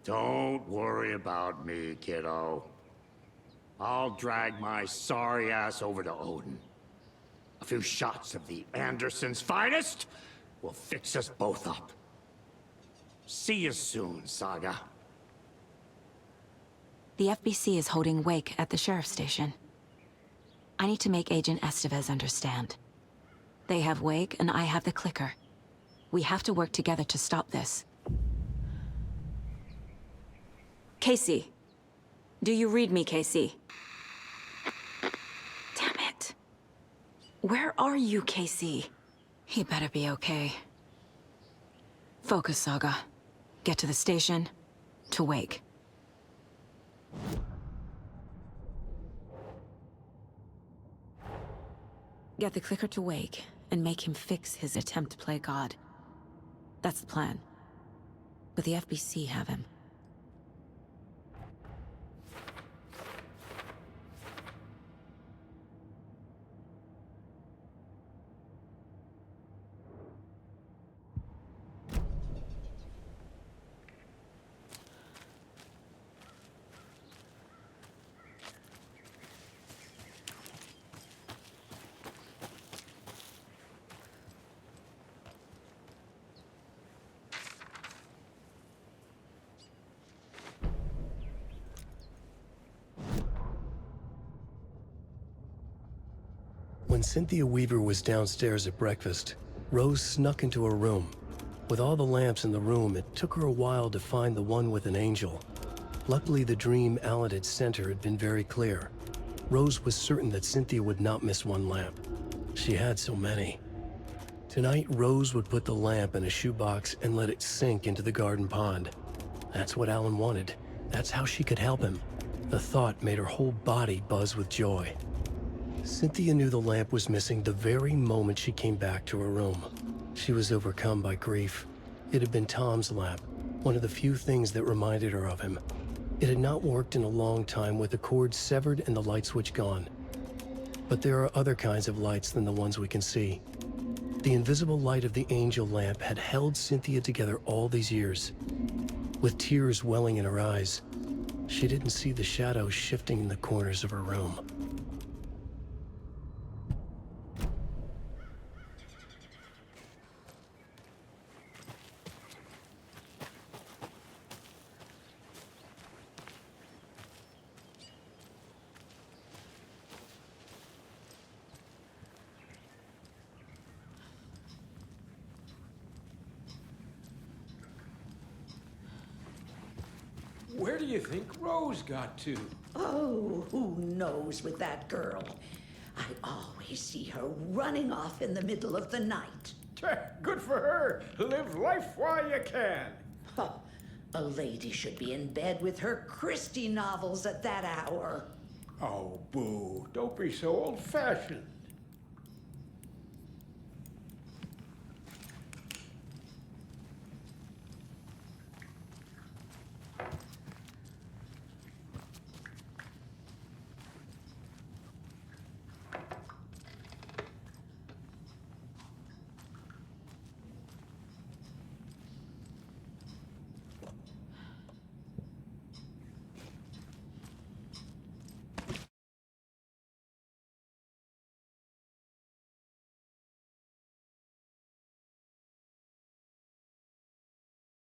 Don't worry about me, kiddo. I'll drag my sorry ass over to Odin. A few shots of the Andersons' finest will fix us both up. See you soon, Saga. The FBC is holding Wake at the sheriff's station. I need to make Agent Estevez understand. They have Wake and I have the clicker. We have to work together to stop this. Casey. Do you read me, Casey? Damn it. Where are you, Casey? He better be okay. Focus, Saga. Get to the station, to Wake. Get the clicker to wake and make him fix his attempt to play God. That's the plan. But the FBC have him. When Cynthia Weaver was downstairs at breakfast, Rose snuck into her room. With all the lamps in the room, it took her a while to find the one with an angel. Luckily, the dream Alan had sent her had been very clear. Rose was certain that Cynthia would not miss one lamp. She had so many. Tonight, Rose would put the lamp in a shoebox and let it sink into the garden pond. That's what Alan wanted. That's how she could help him. The thought made her whole body buzz with joy. Cynthia knew the lamp was missing the very moment she came back to her room. She was overcome by grief. It had been Tom's lamp, one of the few things that reminded her of him. It had not worked in a long time with the cord severed and the light switch gone. But there are other kinds of lights than the ones we can see. The invisible light of the angel lamp had held Cynthia together all these years. With tears welling in her eyes, she didn't see the shadows shifting in the corners of her room. Where do you think Rose got to? Oh, who knows with that girl? I always see her running off in the middle of the night. Good for her. Live life while you can. Huh. A lady should be in bed with her Christie novels at that hour. Oh, boo. Don't be so old-fashioned.